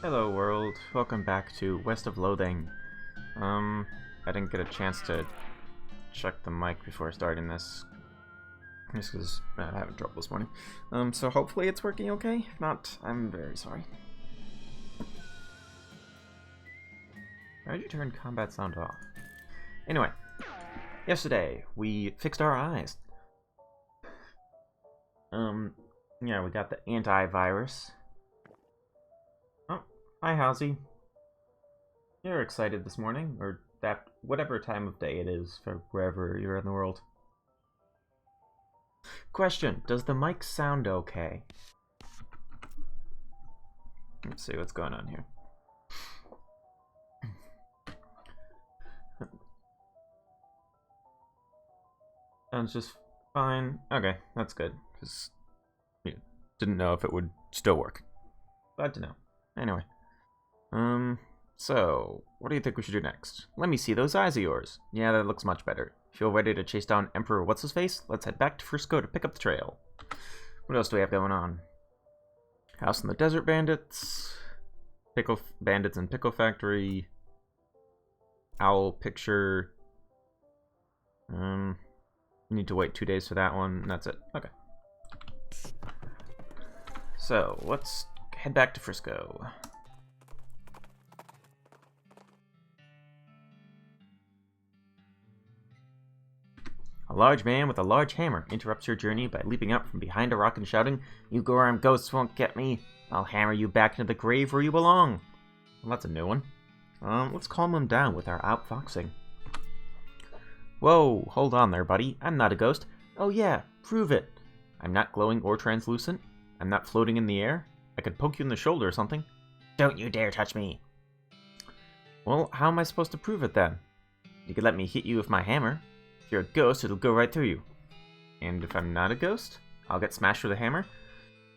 Hello world, welcome back to West of Loathing. I didn't get a chance to check the mic before starting this. Just because I'm having trouble this morning. So hopefully it's working okay. If not, I'm very sorry. Why'd you turn combat sound off? Anyway, yesterday we fixed our eyes. Yeah, we got the antivirus. Oh, hi Halsey. You're excited this morning, or that whatever time of day it is for wherever you're in the world. Question, does the mic sound okay? Let's see what's going on here. Sounds just fine. Okay, that's good, because didn't know if it would still work. Glad to know. Anyway. So, what do you think we should do next? Let me see those eyes of yours. Yeah, that looks much better. Feel ready to chase down Emperor What's-His-Face? Let's head back to Frisco to pick up the trail. What else do we have going on? House in the Desert Bandits. Pickle Bandits and Pickle Factory. Owl Picture. Need to wait 2 days for that one, and that's it. Okay. So, let's head back to Frisco. A large man with a large hammer interrupts your journey by leaping up from behind a rock and shouting, "You go-armed ghosts won't get me. I'll hammer you back into the grave where you belong." Well, that's a new one. Let's calm him down with our outfoxing. Whoa, hold on there, buddy. I'm not a ghost. Oh yeah, prove it. I'm not glowing or translucent. I'm not floating in the air. I could poke you in the shoulder or something. Don't you dare touch me. Well, how am I supposed to prove it then? You could let me hit you with my hammer. If you're a ghost, it'll go right through you. And if I'm not a ghost, I'll get smashed with a hammer?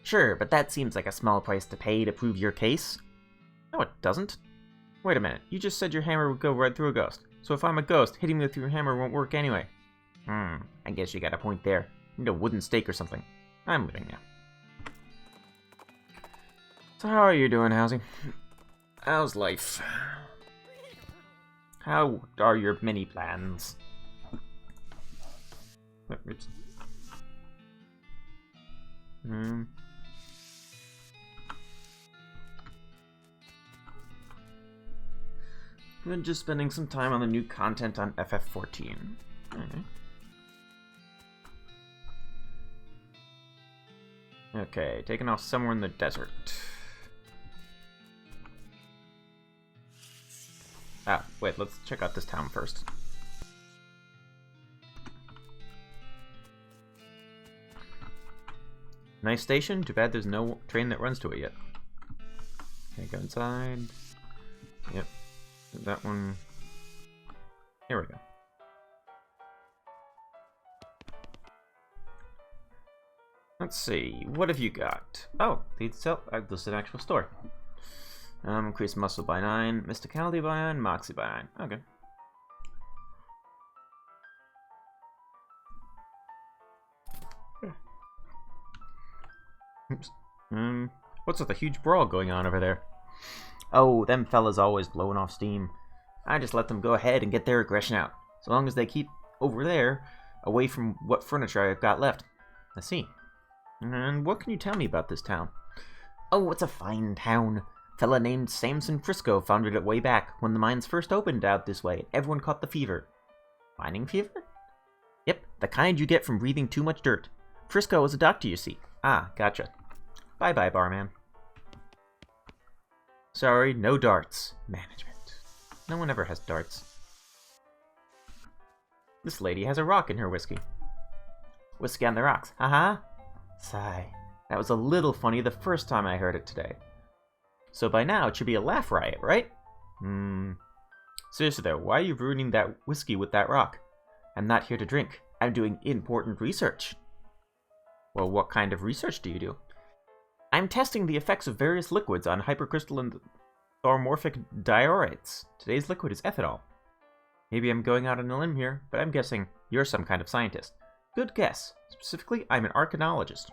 Sure, but that seems like a small price to pay to prove your case. No, it doesn't. Wait a minute, you just said your hammer would go right through a ghost. So if I'm a ghost, hitting me with your hammer won't work anyway. I guess you got a point there. Need a wooden stake or something. I'm leaving now. So how are you doing, Halsey? How's life? How are your mini plans? Oops. Been just spending some time on the new content on FF14. Okay, taking off somewhere in the desert. Ah, wait, let's check out this town first. Nice station, too bad there's no train that runs to it yet. Okay, go inside. Yep. That one. Here we go. Let's see. What have you got? Oh, this is an actual store. Increase muscle by 9, mysticality by 9, moxie by 9. Okay. Oops. What's with the huge brawl going on over there? Oh, them fellas always blowing off steam. I just let them go ahead and get their aggression out, so long as they keep over there, away from what furniture I've got left. I see. And what can you tell me about this town? Oh, it's a fine town. Fella named Samson Frisco founded it way back when the mines first opened out this way. Everyone caught the fever. Mining fever? Yep, the kind you get from breathing too much dirt. Frisco was a doctor, you see. Ah, gotcha. Bye-bye, barman. Sorry, no darts. Management. No one ever has darts. This lady has a rock in her whiskey. Whiskey on the rocks. Haha. Sigh. That was a little funny the first time I heard it today. So by now it should be a laugh riot, right? Seriously though, why are you ruining that whiskey with that rock? I'm not here to drink. I'm doing important research. Well, what kind of research do you do? I'm testing the effects of various liquids on hypercrystalline thoromorphic diorites. Today's liquid is ethanol. Maybe I'm going out on a limb here, but I'm guessing you're some kind of scientist. Good guess. Specifically, I'm an archanologist.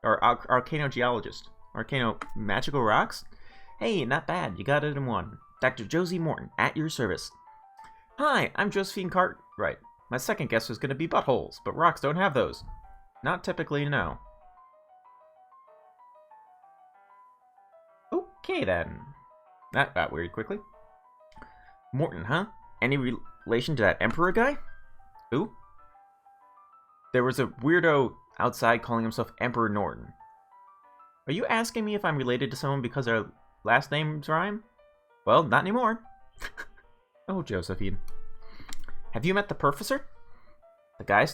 Or arcanogeologist. Arcano magical rocks? Hey, not bad. You got it in one. Dr. Josie Morton, at your service. Hi, I'm Josephine Cartwright. My second guess was going to be buttholes, but rocks don't have those. Not typically, no. Okay, then. That got weird quickly. Morton, huh? Any relation to that Emperor guy? Who? There was a weirdo outside calling himself Emperor Norton. Are you asking me if I'm related to someone because our last names rhyme? Well, not anymore. Oh, Josephine. Have you met the Professor? The guy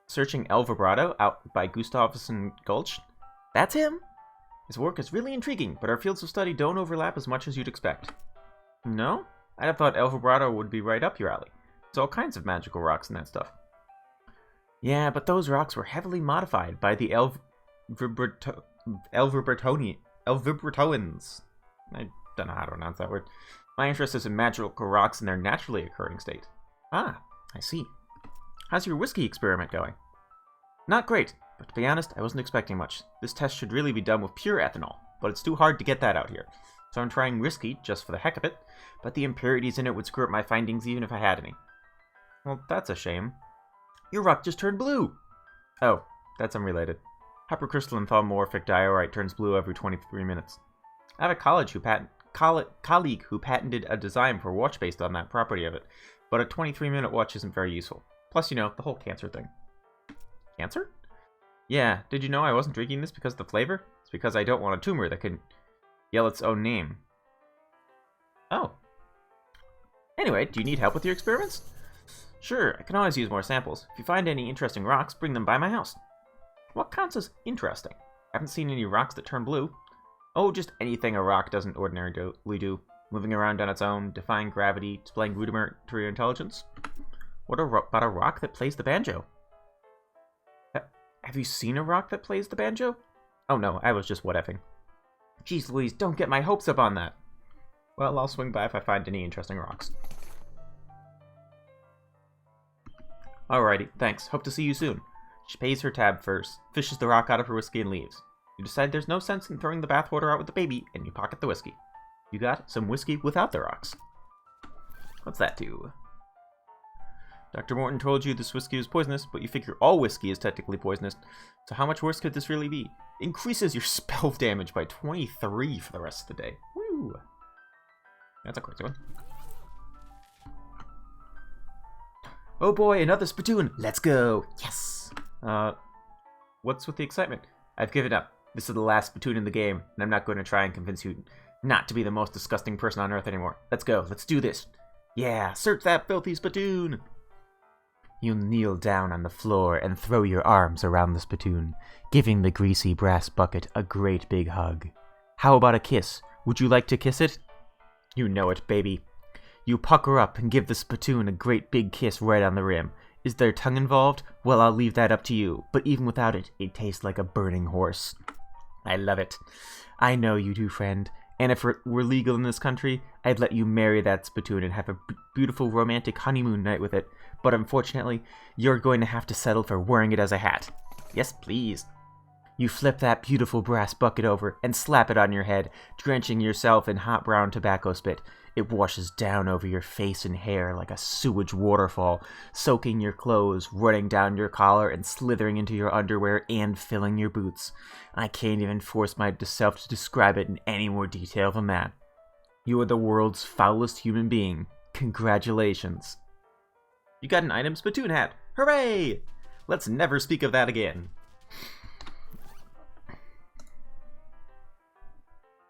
searching El Vibrato out by Gustavson Gulch? That's him? His work is really intriguing, but our fields of study don't overlap as much as you'd expect. No? I'd have thought El Vibrato would be right up your alley. There's all kinds of magical rocks and that stuff. Yeah, but those rocks were heavily modified by the Elvibratoans. I don't know how to pronounce that word. My interest is in magical rocks in their naturally occurring state. Ah, I see. How's your whiskey experiment going? Not great, but to be honest, I wasn't expecting much. This test should really be done with pure ethanol, but it's too hard to get that out here. So I'm trying whiskey just for the heck of it, but the impurities in it would screw up my findings even if I had any. Well, that's a shame. Your rock just turned blue! Oh, that's unrelated. Hypercrystalline thaumatorphic diorite turns blue every 23 minutes. I have a colleague who patented a design for a watch based on that property of it, but a 23-minute watch isn't very useful. Plus, you know, the whole cancer thing. Cancer? Yeah, did you know I wasn't drinking this because of the flavor? It's because I don't want a tumor that can yell its own name. Oh. Anyway, do you need help with your experiments? Sure, I can always use more samples. If you find any interesting rocks, bring them by my house. What counts as interesting? I haven't seen any rocks that turn blue. Oh, just anything a rock doesn't ordinarily do. Moving around on its own, defying gravity, displaying rudimentary intelligence. What about a rock that plays the banjo? Have you seen a rock that plays the banjo? Oh no, I was just what-effing. Jeez Louise, don't get my hopes up on that. Well, I'll swing by if I find any interesting rocks. Alrighty, thanks. Hope to see you soon. She pays her tab first, fishes the rock out of her whiskey, and leaves. You decide there's no sense in throwing the bathwater out with the baby, and you pocket the whiskey. You got some whiskey without the rocks. What's that do? Dr. Morton told you this whiskey is poisonous, but you figure all whiskey is technically poisonous. So how much worse could this really be? Increases your spell damage by 23 for the rest of the day. Woo! That's a crazy one. Oh boy, another spittoon! Let's go! Yes! What's with the excitement? I've given up. This is the last spittoon in the game, and I'm not going to try and convince you not to be the most disgusting person on Earth anymore. Let's go, let's do this! Yeah, search that filthy spittoon! You kneel down on the floor and throw your arms around the spittoon, giving the greasy brass bucket a great big hug. How about a kiss? Would you like to kiss it? You know it, baby. You pucker up and give the spittoon a great big kiss right on the rim. Is there tongue involved? Well, I'll leave that up to you, but even without it, it tastes like a burning horse. I love it. I know you do, friend. And if it were legal in this country, I'd let you marry that spittoon and have a beautiful romantic honeymoon night with it. But unfortunately, you're going to have to settle for wearing it as a hat. Yes, please. You flip that beautiful brass bucket over and slap it on your head, drenching yourself in hot brown tobacco spit. It washes down over your face and hair like a sewage waterfall, soaking your clothes, running down your collar, and slithering into your underwear and filling your boots. I can't even force myself to describe it in any more detail than that. You are the world's foulest human being. Congratulations. You got an item spittoon hat. Hooray! Let's never speak of that again.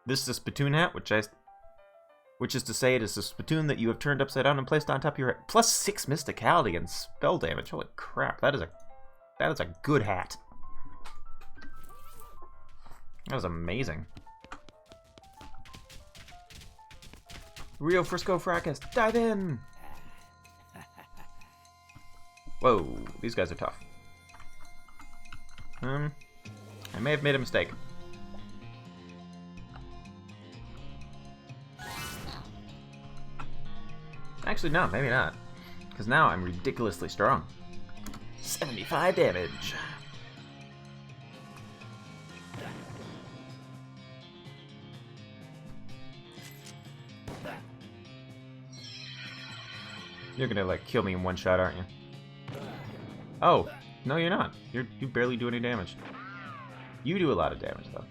This is a spittoon hat, which is to say it is a spittoon that you have turned upside down and placed on top of your head. Plus 6 mysticality and spell damage. Holy crap, that is a good hat. That was amazing. Rio Frisco Fracas, dive in! Whoa, these guys are tough. I may have made a mistake. Actually, no, maybe not. Because now I'm ridiculously strong. 75 damage. You're gonna, like, kill me in one shot, aren't you? Oh, no you're not. You barely do any damage. You do a lot of damage, though.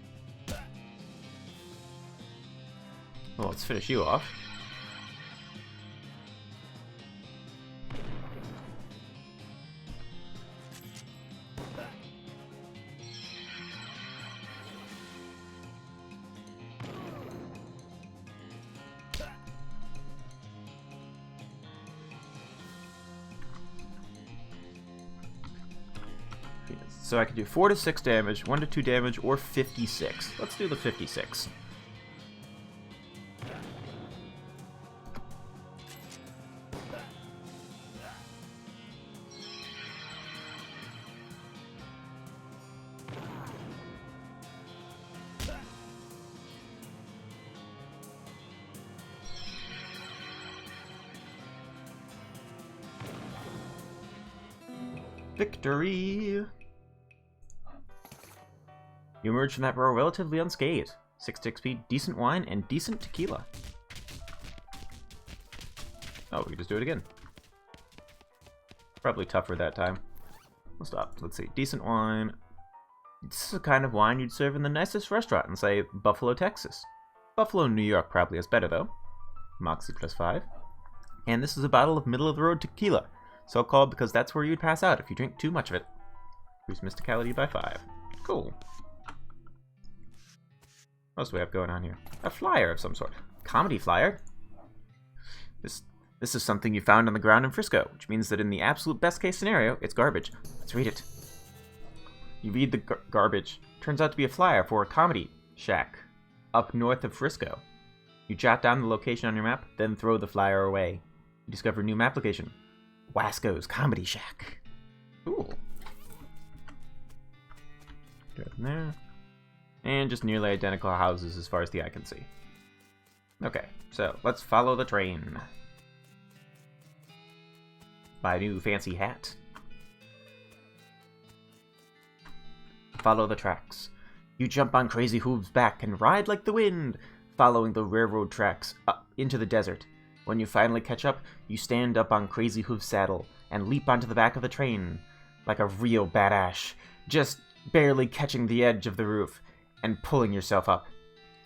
Well, let's finish you off. So I can do 4 to 6 damage, 1 to 2 damage, or 56. Let's do the 56. Victory! You emerge from that row relatively unscathed. 6 XP, decent wine, and decent tequila. Oh, we can just do it again. Probably tougher that time. We'll stop. Let's see. Decent wine. This is the kind of wine you'd serve in the nicest restaurant in, say, Buffalo, Texas. Buffalo, New York probably is better, though. Moxie +5. And this is a bottle of middle-of-the-road tequila. So called because that's where you'd pass out if you drink too much of it. Increase mysticality by 5. Cool. What else do we have going on here? A flyer of some sort. Comedy flyer. This is something you found on the ground in Frisco, which means that in the absolute best case scenario, it's garbage. Let's read it. You read the garbage. Turns out to be a flyer for a comedy shack up north of Frisco. You jot down the location on your map, then throw the flyer away. You discover a new map location. Wasco's Comedy Shack. Cool. Go from there. And just nearly identical houses as far as the eye can see. Okay, so let's follow the train. Buy a new fancy hat. Follow the tracks. You jump on Crazy Hooves' back and ride like the wind, following the railroad tracks up into the desert. When you finally catch up, you stand up on Crazy Hooves' saddle and leap onto the back of the train like a real badass, just barely catching the edge of the roof and pulling yourself up.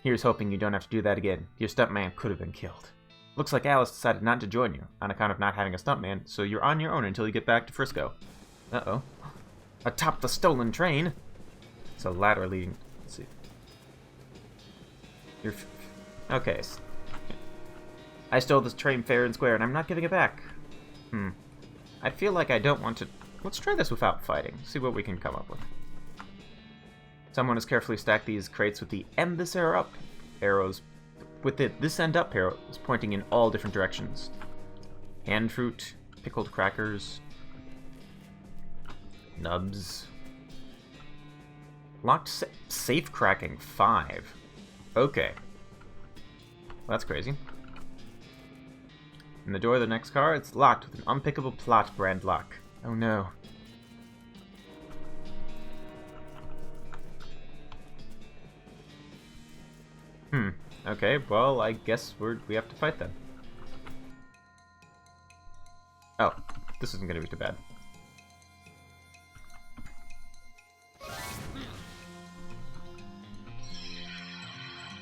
Here's hoping you don't have to do that again. Your stuntman could have been killed. Looks like Alice decided not to join you on account of not having a stuntman, so you're on your own until you get back to Frisco. Uh-oh. Atop the stolen train. It's a ladder leading. Let's see. Okay. I stole this train fair and square, and I'm not giving it back. I feel like I don't want to... Let's try this without fighting. See what we can come up with. Someone has carefully stacked these crates with the end this arrow up arrows. With this end up arrow is pointing in all different directions. Hand fruit, pickled crackers, nubs. Locked safe cracking 5. Okay. Well, that's crazy. In the door of the next car, it's locked with an unpickable plot brand lock. Oh no. Okay, well, I guess we have to fight then. Oh, this isn't gonna be too bad.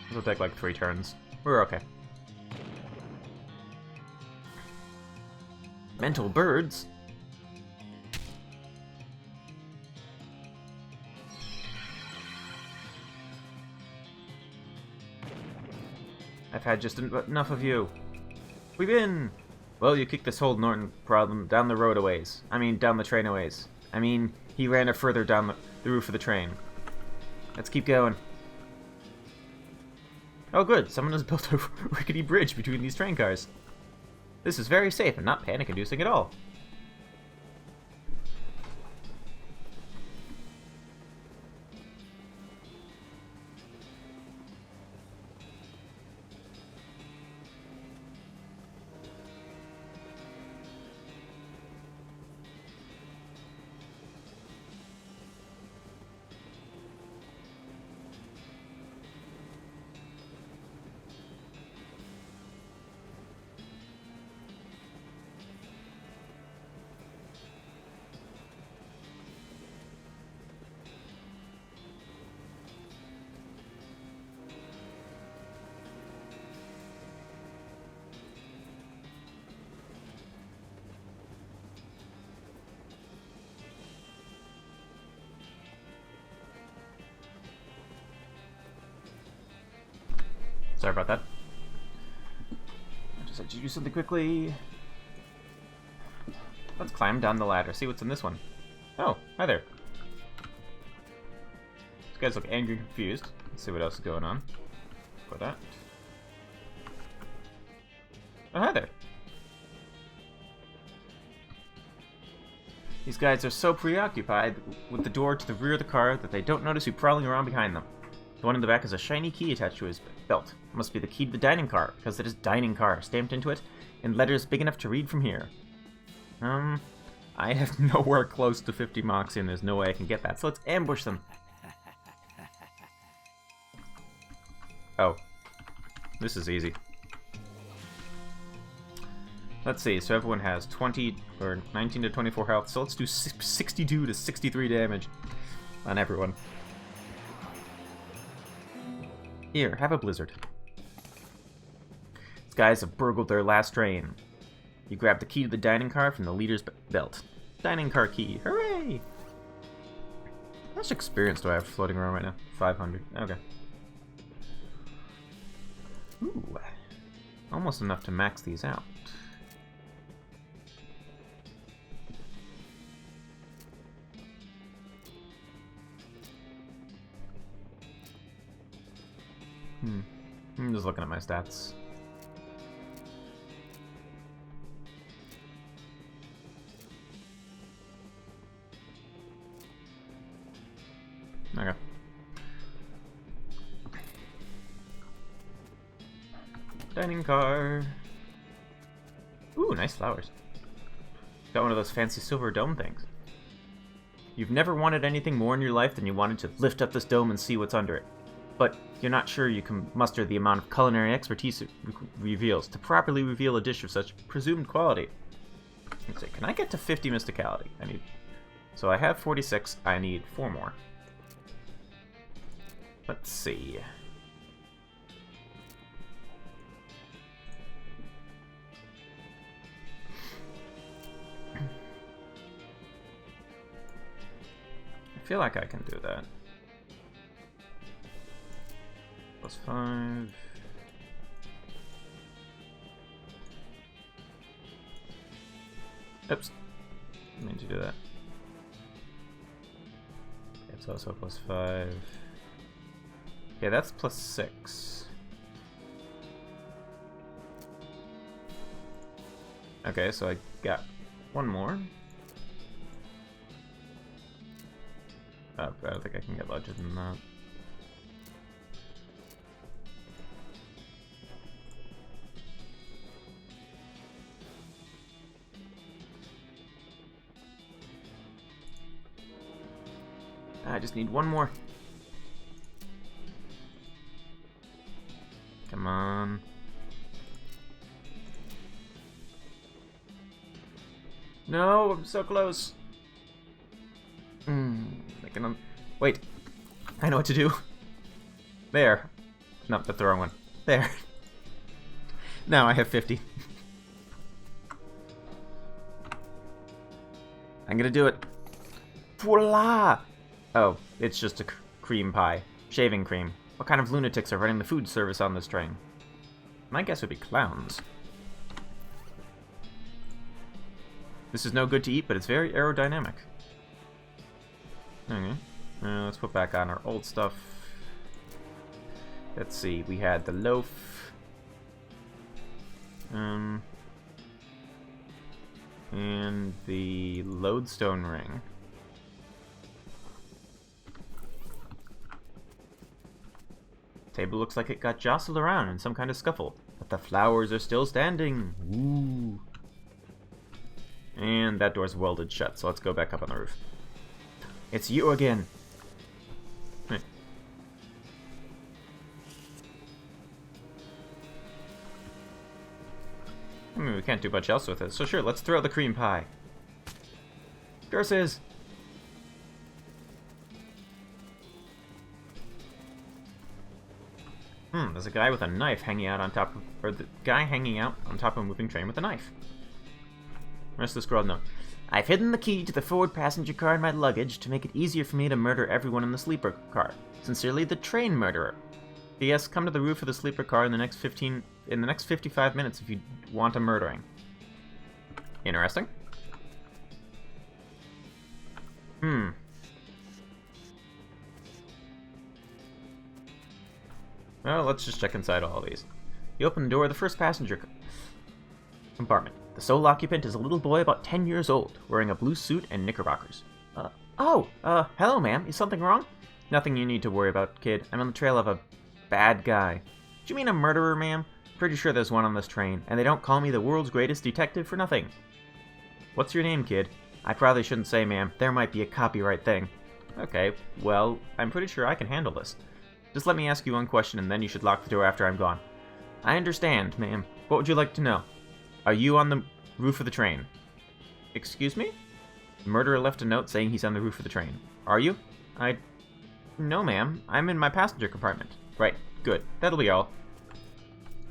This will take like 3 turns. We're okay. Mental birds? I've had just enough of you. We win! Well, you kicked this whole Norton problem down the road a ways. I mean, down the train a ways. I mean, he ran it further down the roof of the train. Let's keep going. Oh good, someone has built a rickety bridge between these train cars. This is very safe and not panic-inducing at all. Sorry about that. I just had to do something quickly. Let's climb down the ladder, see what's in this one. Oh, hi there. These guys look angry and confused. Let's see what else is going on. Go that. Oh, hi there. These guys are so preoccupied with the door to the rear of the car that they don't notice you prowling around behind them. The one in the back has a shiny key attached to his belt. It must be the key to the dining car, because it is dining car stamped into it in letters big enough to read from here. I have nowhere close to 50 moxie and there's no way I can get that, so let's ambush them. Oh. This is easy. Let's see, so everyone has 20 or 19 to 24 health, so let's do 62 to 63 damage on everyone. Here, have a blizzard. These guys have burgled their last train. You grab the key to the dining car from the leader's belt. Dining car key, hooray! How much experience do I have floating around right now? 500, okay. Ooh, almost enough to max these out. I'm just looking at my stats. Okay. Dining car. Ooh, nice flowers. Got one of those fancy silver dome things. You've never wanted anything more in your life than you wanted to lift up this dome and see what's under it. But you're not sure you can muster the amount of culinary expertise it reveals to properly reveal a dish of such presumed quality. Let's see, can I get to 50 mysticality? So I have 46, I need 4 more. Let's see. I feel like I can do that. +5. Oops. I meant to do that. It's also +5. Yeah, that's +6. Okay, so I got 1 more. Oh, I don't think I can get larger than that. I just need 1 more. Come on. No, I'm so close. Wait. I know what to do. There. No, that's the wrong one. There. Now I have 50. I'm gonna do it. Voila! Oh, it's just a cream pie. Shaving cream. What kind of lunatics are running the food service on this train? My guess would be clowns. This is no good to eat, but it's very aerodynamic. Okay. Let's put back on our old stuff. Let's see, we had the loaf. And the lodestone ring. Table looks like it got jostled around in some kind of scuffle, but the flowers are still standing. Ooh. And that door's welded shut, so let's go back up on the roof. It's you again. Right. I mean, we can't do much else with it, so sure, let's throw the cream pie. Curses! There's a guy with a knife hanging out on top of, or the guy hanging out on top of a moving train with a knife. Rest of the scroll note. I've hidden the key to the forward passenger car in my luggage to make it easier for me to murder everyone in the sleeper car. Sincerely, the train murderer. P.S. Come to the roof of the sleeper car in the next 55 minutes if you want a murdering. Interesting. Well, let's just check inside all of these. You open the door of the first passenger compartment. The sole occupant is a little boy about 10 years old, wearing a blue suit and knickerbockers. Hello, ma'am. Is something wrong? Nothing you need to worry about, kid. I'm on the trail of a bad guy. Do you mean a murderer, ma'am? Pretty sure there's one on this train, and they don't call me the world's greatest detective for nothing. What's your name, kid? I probably shouldn't say, ma'am. There might be a copyright thing. Okay, well, I'm pretty sure I can handle this. Just let me ask you one question, and then you should lock the door after I'm gone. I understand, ma'am. What would you like to know? Are you on the roof of the train? Excuse me? The murderer left a note saying he's on the roof of the train. Are you? No, ma'am. I'm in my passenger compartment. Right, good. That'll be all.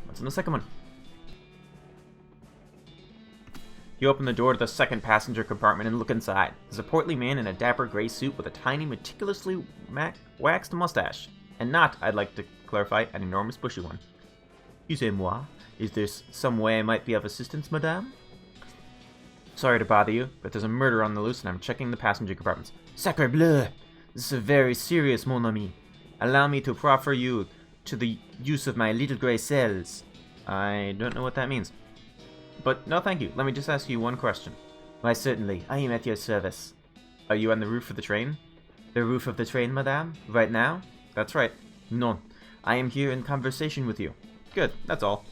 What's in the second one? You open the door to the second passenger compartment and look inside. There's a portly man in a dapper gray suit with a tiny, meticulously waxed mustache. And not, I'd like to clarify, an enormous bushy one. Excusez-moi. Is there some way I might be of assistance, madame? Sorry to bother you, but there's a murder on the loose and I'm checking the passenger compartments. Sacre bleu! This is very serious, mon ami. Allow me to proffer you to the use of my little grey cells. I don't know what that means. But no thank you. Let me just ask you one question. Why, certainly. I am at your service. Are you on the roof of the train? The roof of the train, madame? Right now? That's right. No. I am here in conversation with you. Good. That's all.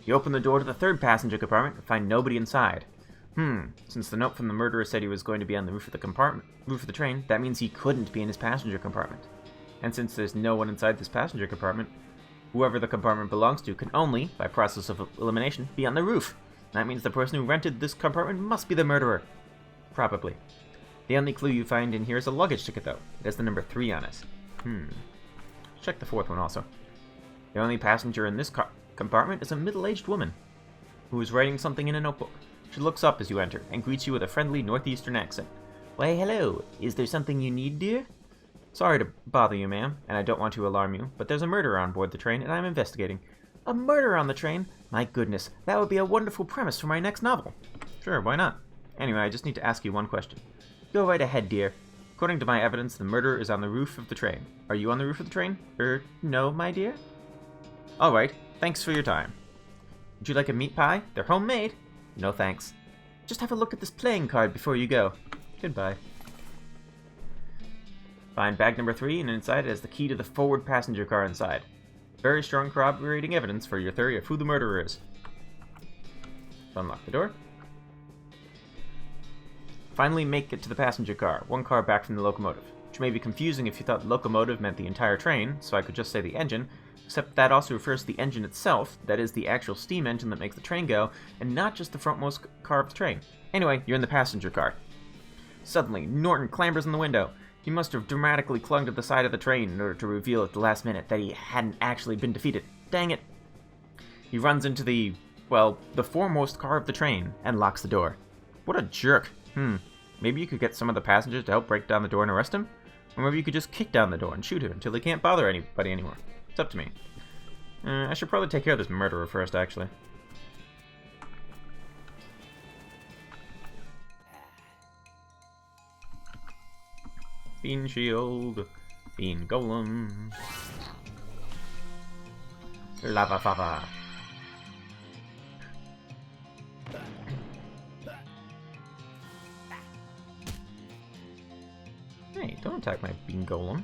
You open the door to the third passenger compartment and find nobody inside. Since the note from the murderer said he was going to be on the roof of the train, that means he couldn't be in his passenger compartment. And since there's no one inside this passenger compartment, whoever the compartment belongs to can only, by process of elimination, be on the roof. That means the person who rented this compartment must be the murderer. Probably. The only clue you find in here is a luggage ticket, though. It has the number 3 on it. Check the fourth one also. The only passenger in this compartment is a middle-aged woman who is writing something in a notebook. She looks up as you enter and greets you with a friendly northeastern accent. Why, hello. Is there something you need, dear? Sorry to bother you, ma'am, and I don't want to alarm you, but there's a murder on board the train, and I'm investigating. A murder on the train? My goodness, that would be a wonderful premise for my next novel. Sure, why not? Anyway, I just need to ask you one question. Go right ahead, dear. According to my evidence, the murderer is on the roof of the train. Are you on the roof of the train? No, my dear? Alright, thanks for your time. Would you like a meat pie? They're homemade. No thanks. Just have a look at this playing card before you go. Goodbye. Find bag number 3, and inside it has the key to the forward passenger car inside. Very strong corroborating evidence for your theory of who the murderer is. Unlock the door. Finally make it to the passenger car, one car back from the locomotive. Which may be confusing if you thought locomotive meant the entire train, so I could just say the engine, except that also refers to the engine itself, that is the actual steam engine that makes the train go, and not just the frontmost car of the train. Anyway, you're in the passenger car. Suddenly, Norton clambers in the window. He must have dramatically clung to the side of the train in order to reveal at the last minute that he hadn't actually been defeated. Dang it. He runs into the foremost car of the train and locks the door. What a jerk. Maybe you could get some of the passengers to help break down the door and arrest him? Or maybe you could just kick down the door and shoot him until he can't bother anybody anymore. It's up to me. I should probably take care of this murderer first, actually. Bean shield. Bean golem. Lava fava. Hey, don't attack my bean golem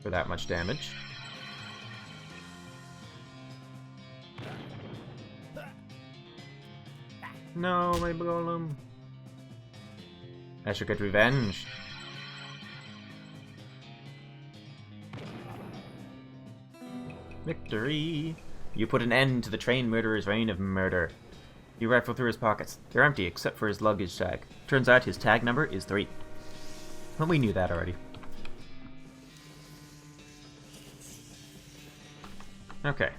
for that much damage. No, my golem. I should get revenge. Victory! You put an end to the train murderer's reign of murder. You rifle through his pockets. They're empty except for his luggage tag. Turns out his tag number is 3. Well, we knew that already. Okay.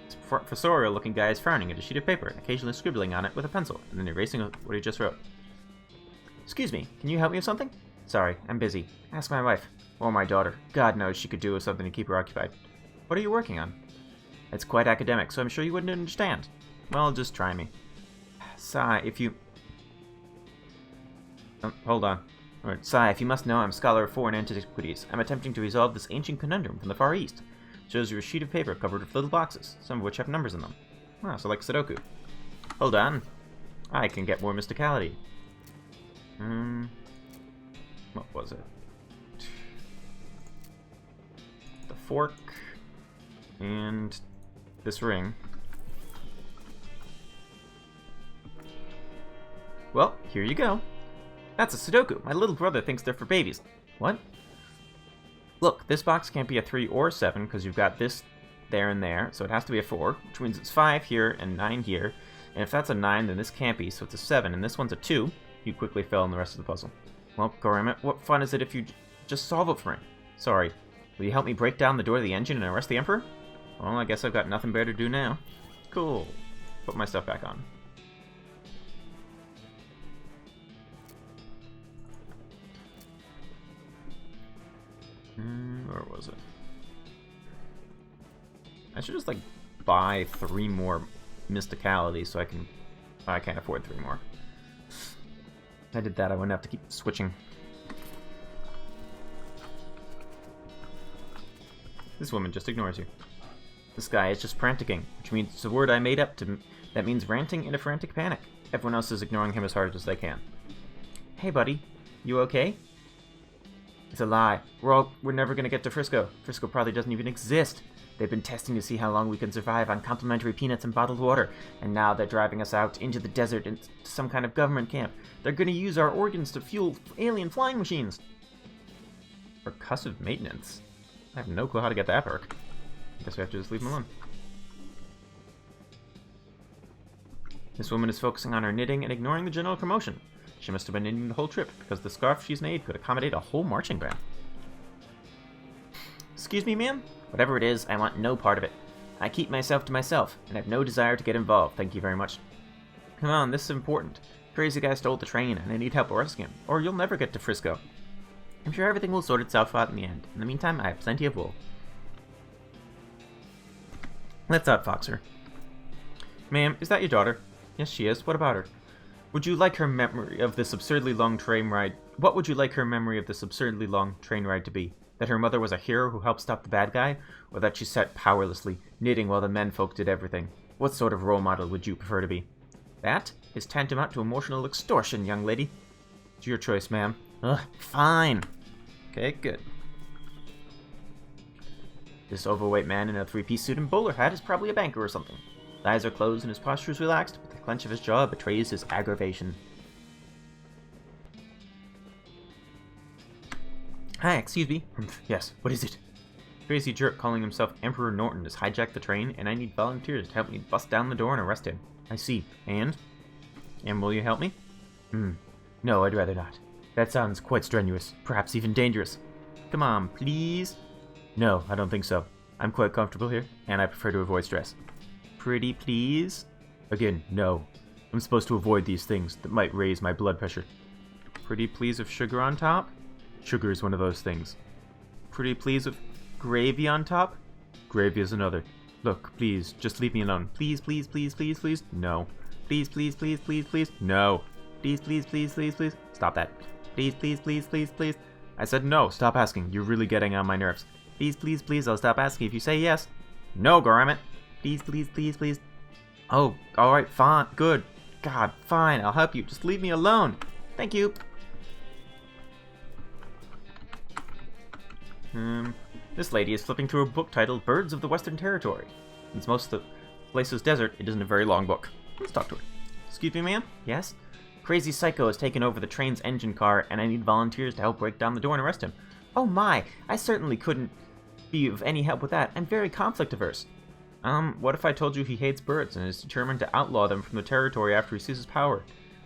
This professorial-looking guy is frowning at a sheet of paper and occasionally scribbling on it with a pencil, and then erasing what he just wrote. Excuse me, can you help me with something? Sorry, I'm busy. Ask my wife. Or my daughter. God knows she could do with something to keep her occupied. What are you working on? It's quite academic, so I'm sure you wouldn't understand. Well, just try me. Sigh, if you... Oh, hold on. Right. Sigh, if you must know, I'm a scholar of foreign antiquities. I'm attempting to resolve this ancient conundrum from the Far East. It shows you a sheet of paper covered with little boxes, some of which have numbers in them. Ah, so like Sudoku. Hold on. I can get more mysticality. What was it? The fork and this ring. Well, here you go. That's a Sudoku. My little brother thinks they're for babies. What? Look, this box can't be a 3 or 7 because you've got this there and there, so it has to be a 4, which means it's 5 here and 9 here. And if that's a 9, then this can't be, so it's a 7, and this one's a 2. You quickly fill in the rest of the puzzle. Well, Goramet, what fun is it if you just solve it for me? Sorry. Will you help me break down the door of the engine and arrest the Emperor? Well, I guess I've got nothing better to do now. Cool. Put my stuff back on. Where was it? I should just, like, buy 3 more mysticality so I can... I can't afford 3 more. If I did that, I wouldn't have to keep switching. This woman just ignores you. This guy is just franticking, which means it's a word I made up that means ranting in a frantic panic. Everyone else is ignoring him as hard as they can. Hey, buddy. You okay? It's a lie. We're never gonna get to Frisco. Frisco probably doesn't even exist. They've been testing to see how long we can survive on complimentary peanuts and bottled water, and now they're driving us out into the desert into some kind of government camp. They're gonna use our organs to fuel alien flying machines. Percussive maintenance? I have no clue how to get that perk. I guess we have to just leave them alone. This woman is focusing on her knitting and ignoring the general commotion. She must have been knitting the whole trip, because the scarf she's made could accommodate a whole marching band. Excuse me, ma'am? Whatever it is, I want no part of it. I keep myself to myself, and have no desire to get involved, thank you very much. Come on, this is important. Crazy guy stole the train, and I need help arresting him, or you'll never get to Frisco. I'm sure everything will sort itself out in the end. In the meantime, I have plenty of wool. Let's outfox her. Ma'am, is that your daughter? Yes, she is. What about her? Would you like her memory of this absurdly long train ride? What would you like her memory of this absurdly long train ride to be? That her mother was a hero who helped stop the bad guy? Or that she sat powerlessly, knitting while the menfolk did everything? What sort of role model would you prefer to be? That is tantamount to emotional extortion, young lady. It's your choice, ma'am. Ugh, fine. Okay, good. This overweight man in a 3-piece suit and bowler hat is probably a banker or something. His eyes are closed and his posture is relaxed, but the clench of his jaw betrays his aggravation. Hi, excuse me. Yes, what is it? Crazy jerk calling himself Emperor Norton has hijacked the train, and I need volunteers to help me bust down the door and arrest him. I see. And? And will you help me? No, I'd rather not. That sounds quite strenuous, perhaps even dangerous. Come on, please? No, I don't think so. I'm quite comfortable here, and I prefer to avoid stress. Pretty please? Again, no. I'm supposed to avoid these things that might raise my blood pressure. Pretty please with sugar on top? Sugar is one of those things. Pretty please with gravy on top? Gravy is another. Look, please, just leave me alone. Please, please, please, please, please. No. Please, please, please, please, please. No. Please, please, please, please, please. Stop that. Please, please, please, please, please. I said no. Stop asking. You're really getting on my nerves. Please, please, please. I'll stop asking if you say yes. No, Goramet. Please, please, please, please. Oh, alright, fine. Good. God, fine. I'll help you. Just leave me alone. Thank you. This lady is flipping through a book titled Birds of the Western Territory. Since most of the place is desert, it isn't a very long book. Let's talk to her. Excuse me, ma'am? Yes? Crazy psycho has taken over the train's engine car, and I need volunteers to help break down the door and arrest him. Oh my, I certainly couldn't be of any help with that. I'm very conflict averse. What if I told you he hates birds and is determined to outlaw them from the territory after he seizes power?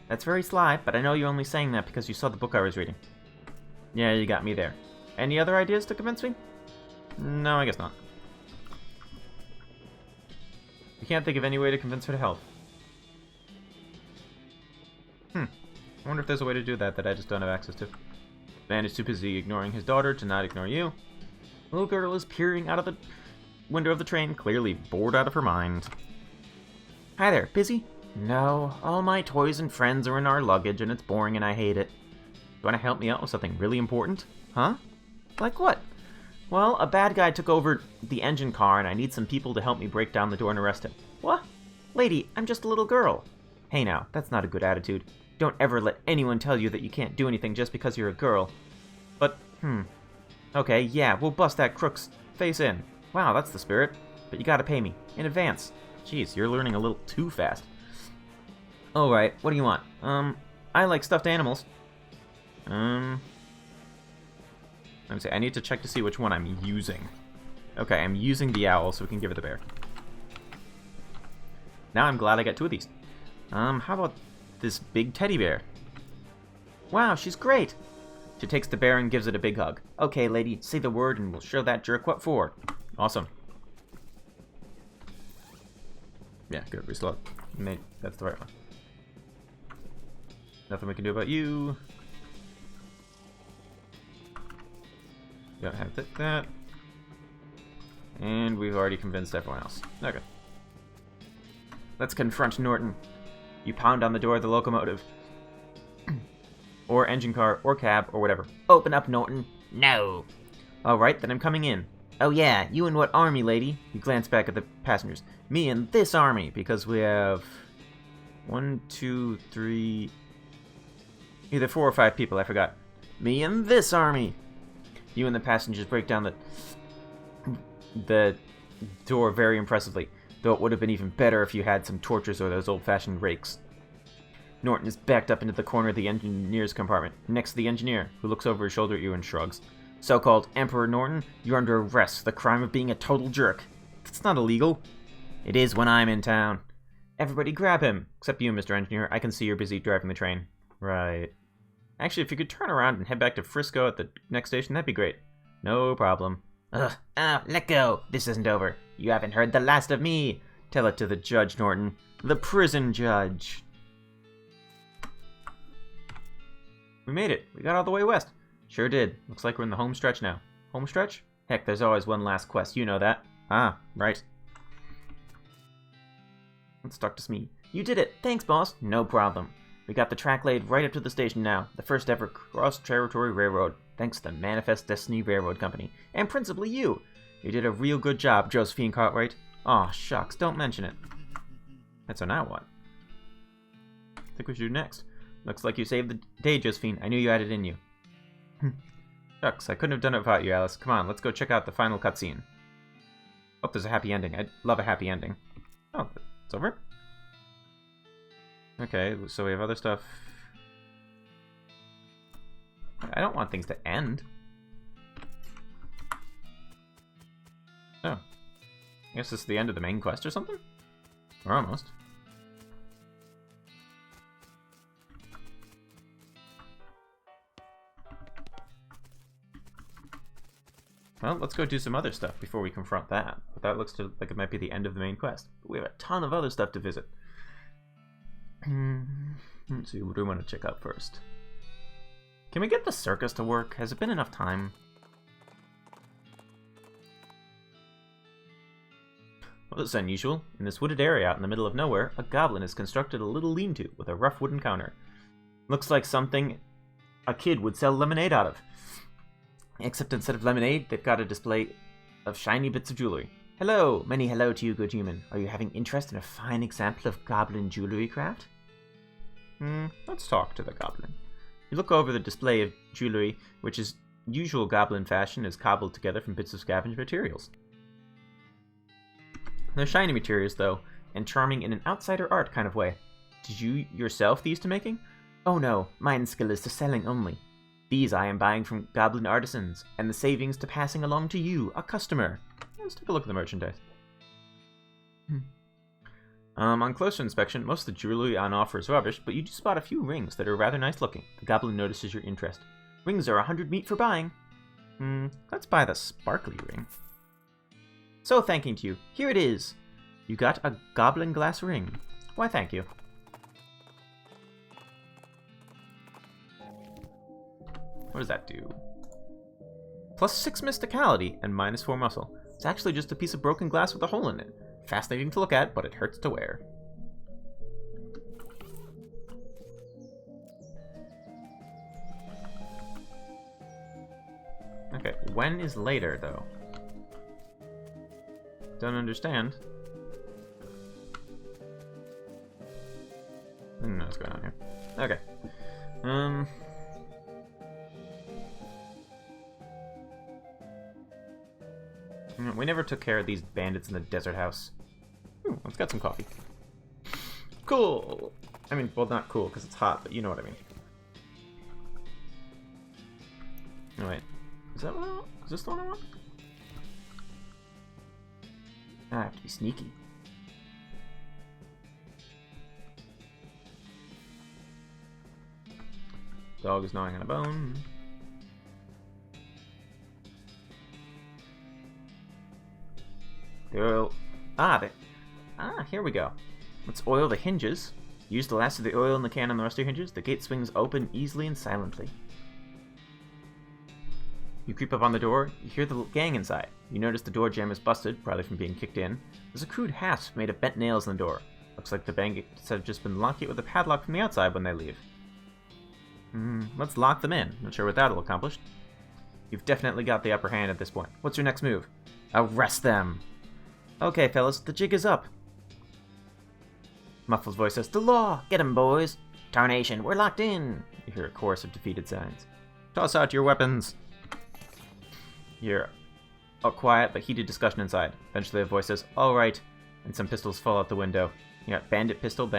That's very sly, but I know you're only saying that because you saw the book I was reading. Yeah, you got me there. Any other ideas to convince me? No, I guess not. You can't think of any way to convince her to help. I wonder if there's a way to do that I just don't have access to. Man is too busy ignoring his daughter to not ignore you. Little girl is peering out of the window of the train, clearly bored out of her mind. Hi there, busy? No, all my toys and friends are in our luggage and it's boring and I hate it. You want to help me out with something really important? Huh? Like what? Well, a bad guy took over the engine car and I need some people to help me break down the door and arrest him. What? Lady, I'm just a little girl. Hey now, that's not a good attitude. Don't ever let anyone tell you that you can't do anything just because you're a girl. But, okay, yeah, we'll bust that crook's face in. Wow, that's the spirit. But you gotta pay me. In advance. Jeez, you're learning a little too fast. Alright, what do you want? I like stuffed animals. Let me see, I need to check to see which one I'm using. Okay, I'm using the owl, so we can give it the bear. Now I'm glad I got two of these. How about this big teddy bear? Wow, she's great! She takes the bear and gives it a big hug. Okay, lady, say the word and we'll show that jerk what for. Awesome. Yeah, good, we still have... That's the right one. Nothing we can do about you. Don't have that. And we've already convinced everyone else. Okay. Let's confront Norton. You pound on the door of the locomotive. Or engine car, or cab, or whatever. Open up, Norton. No. Alright, then I'm coming in. Oh yeah, you in what army, lady? You glance back at the passengers. Me in this army, because we have... 1, 2, 3... Either 4 or 5 people, I forgot. Me in this army! You and the passengers break down the door very impressively, though it would have been even better if you had some torches or those old-fashioned rakes. Norton is backed up into the corner of the engineer's compartment, next to the engineer, who looks over his shoulder at you and shrugs. So-called Emperor Norton, you're under arrest for the crime of being a total jerk. It's not illegal. It is when I'm in town. Everybody grab him, except you, Mr. Engineer. I can see you're busy driving the train. Right. Actually, if you could turn around and head back to Frisco at the next station, that'd be great. No problem. Ugh. Let go. This isn't over. You haven't heard the last of me. Tell it to the judge, Norton. The prison judge. We made it. We got all the way west. Sure did. Looks like we're in the home stretch now. Home stretch? Heck, there's always one last quest. You know that. Ah, right. Let's talk to Smee. You did it. Thanks, boss. No problem. We got the track laid right up to the station now. The first ever cross-territory railroad. Thanks to the Manifest Destiny Railroad Company. And principally you. You did a real good job, Josephine Cartwright. Aw, shucks. Don't mention it. And so now what? I think we should do next. Looks like you saved the day, Josephine. I knew you had it in you. Shucks, I couldn't have done it without you, Alice. Come on, let's go check out the final cutscene. Hope there's a happy ending. I'd love a happy ending. Oh, it's over? Okay, so we have other stuff. I don't want things to end. Oh. I guess this is the end of the main quest or something? Or almost. Well, let's go do some other stuff before we confront that. But that looks like it might be the end of the main quest. But we have a ton of other stuff to visit. Let's see, what do we want to check out first? Can we get the circus to work? Has it been enough time? Well, it's unusual. In this wooded area out in the middle of nowhere, a goblin has constructed a little lean-to with a rough wooden counter. Looks like something a kid would sell lemonade out of. Except instead of lemonade, they've got a display of shiny bits of jewelry. Hello! Many hello to you, good human. Are you having interest in a fine example of goblin jewelry craft? Let's talk to the goblin. You look over the display of jewelry, which is usual goblin fashion, is cobbled together from bits of scavenged materials. They're shiny materials, though, and charming in an outsider art kind of way. Did you yourself these to making? Oh no, mine skill is to selling only. These I am buying from goblin artisans, and the savings to passing along to you, a customer. Let's take a look at the merchandise. On closer inspection, most of the jewelry on offer is rubbish, but you do spot a few rings that are rather nice looking. The goblin notices your interest. Rings are 100 meat for buying. Let's buy the sparkly ring. So thanking to you, here it is. You got a goblin glass ring. Why, thank you. What does that do? +6 mysticality and -4 muscle. It's actually just a piece of broken glass with a hole in it. Fascinating to look at, but it hurts to wear. Okay, when is later, though? Don't understand. I don't know what's going on here. Okay. We never took care of these bandits in the desert house. Let's get some coffee. Cool! I mean, well, not cool, because it's hot, but you know what I mean. Oh, wait. Is that what I want? Is this the one I want? I have to be sneaky. Dog is gnawing on a bone. The oil. Here we go. Let's oil the hinges. Use the last of the oil in the can on the rest of your hinges. The gate swings open easily and silently. You creep up on the door. You hear the gang inside. You notice the door jamb is busted, probably from being kicked in. There's a crude hasp made of bent nails in the door. Looks like the bandits have just been locking it with a padlock from the outside when they leave. Let's lock them in. Not sure what that'll accomplish. You've definitely got the upper hand at this point. What's your next move? Arrest them! Okay, fellas, the jig is up. Muffled voice says, "The law! Get 'em, boys! Tarnation, we're locked in!" You hear a chorus of defeated signs. Toss out your weapons! You hear a quiet but heated discussion inside. Eventually a voice says, "Alright," and some pistols fall out the window. You got bandit pistol,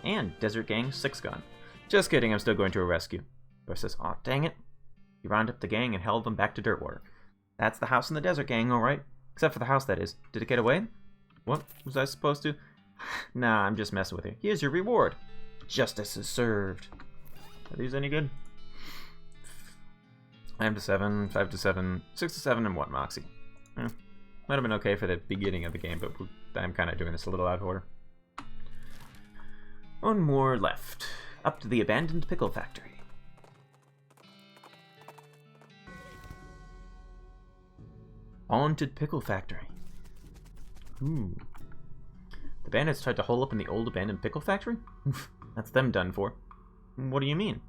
and desert gang 6-gun. Just kidding, I'm still going to arrest you. Voice says, "Aw, dang it." You round up the gang and held them back to Dirtwater. That's the house in the desert gang, alright. Except for the house, that is. Did it get away? What was I supposed to? Nah, I'm just messing with you. Here's your reward. Justice is served. Are these any good? 5 to 7, 5 to 7, 6 to 7, and 1 Moxie. Might have been okay for the beginning of the game, but I'm kind of doing this a little out of order. One more left. Up to the abandoned pickle factory. Haunted pickle factory. Ooh. The bandits tried to hole up in the old abandoned pickle factory? Oof, that's them done for. What do you mean?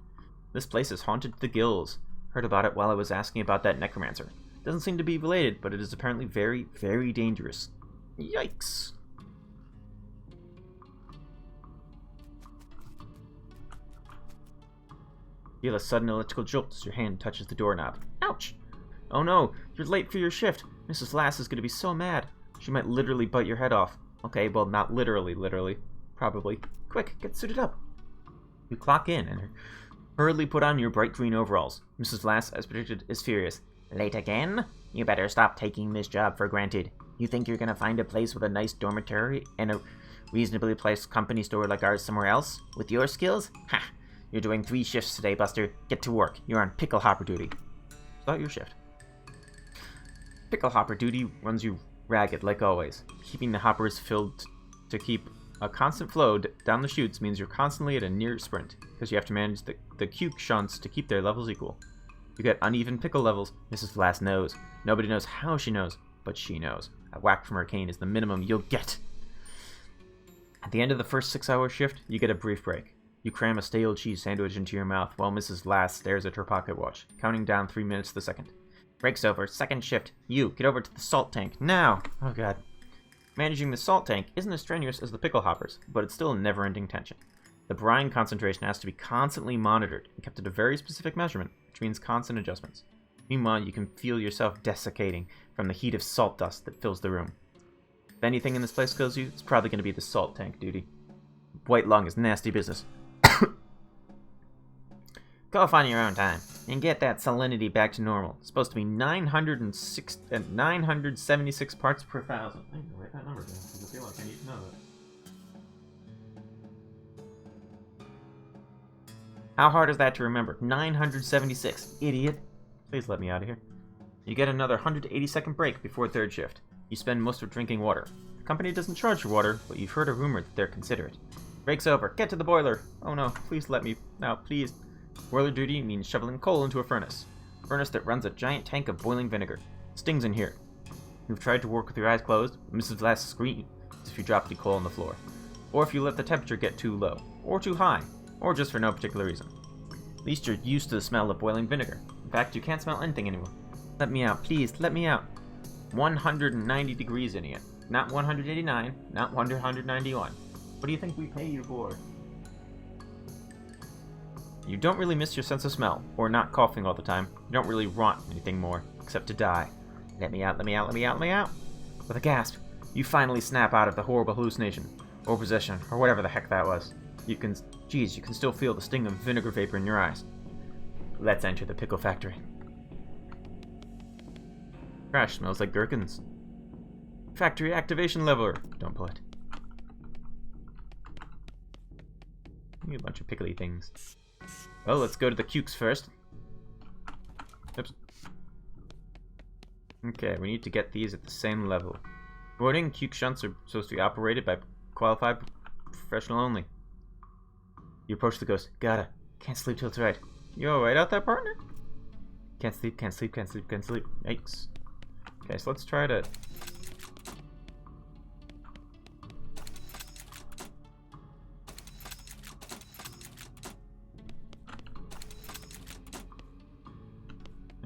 This place is haunted to the gills. Heard about it while I was asking about that necromancer. Doesn't seem to be related, but it is apparently very, very dangerous. Yikes. You feel a sudden electrical jolt as your hand touches the doorknob. Ouch! Oh no, you're late for your shift. Mrs. Lass is going to be so mad. She might literally bite your head off. Okay, well, not literally. Probably. Quick, get suited up. You clock in and hurriedly put on your bright green overalls. Mrs. Lass, as predicted, is furious. Late again? You better stop taking this job for granted. You think you're going to find a place with a nice dormitory and a reasonably priced company store like ours somewhere else? With your skills? Ha! You're doing 3 shifts today, Buster. Get to work. You're on pickle hopper duty. Start your shift. Pickle hopper duty runs you ragged, like always. Keeping the hoppers filled to keep a constant flow down the chutes means you're constantly at a near sprint, because you have to manage the cuke shunts to keep their levels equal. You get uneven pickle levels. Mrs. Lass knows. Nobody knows how she knows, but she knows. A whack from her cane is the minimum you'll get. At the end of the first 6-hour shift, you get a brief break. You cram a stale cheese sandwich into your mouth while Mrs. Lass stares at her pocket watch, counting down 3 minutes to the second. Break's over. Second shift. You, get over to the salt tank, now! Oh god. Managing the salt tank isn't as strenuous as the pickle hoppers, but it's still a never-ending tension. The brine concentration has to be constantly monitored and kept at a very specific measurement, which means constant adjustments. Meanwhile, you can feel yourself desiccating from the heat of salt dust that fills the room. If anything in this place kills you, it's probably going to be the salt tank duty. White lung is nasty business. Go off on your own time and get that salinity back to normal. It's supposed to be 976 parts per thousand. I need to write that number down because I feel like I need to know that. How hard is that to remember? 976, idiot. Please let me out of here. You get another 180-second break before third shift. You spend most of it drinking water. The company doesn't charge for water, but you've heard a rumor that they're considerate. Break's over. Get to the boiler. Oh no, please let me. Now, please. Boiler duty means shoveling coal into a furnace. furnace that runs a giant tank of boiling vinegar. Sting's in here. You've tried to work with your eyes closed, Mrs. Last screams if you drop the coal on the floor. Or if you let the temperature get too low, or too high, or just for no particular reason. At least you're used to the smell of boiling vinegar. In fact, you can't smell anything anymore. Let me out, please, let me out. 190 degrees in here. Not 189, not 191. What do you think we pay you for? You don't really miss your sense of smell, or not coughing all the time. You don't really want anything more, except to die. Let me out, let me out, let me out, let me out. With a gasp, you finally snap out of the horrible hallucination, or possession, or whatever the heck that was. You can still feel the sting of vinegar vapor in your eyes. Let's enter the pickle factory. Trash smells like gherkins. Factory activation lever. Don't pull it. A bunch of pickly things. Well, let's go to the cukes first. Oops. Okay, we need to get these at the same level. Boarding cuke shunts are supposed to be operated by qualified professional only. You approach the ghost. Gotta. Can't sleep till it's right. You alright out there, partner? Can't sleep, can't sleep, can't sleep, can't sleep. Yikes. Okay, so let's try to...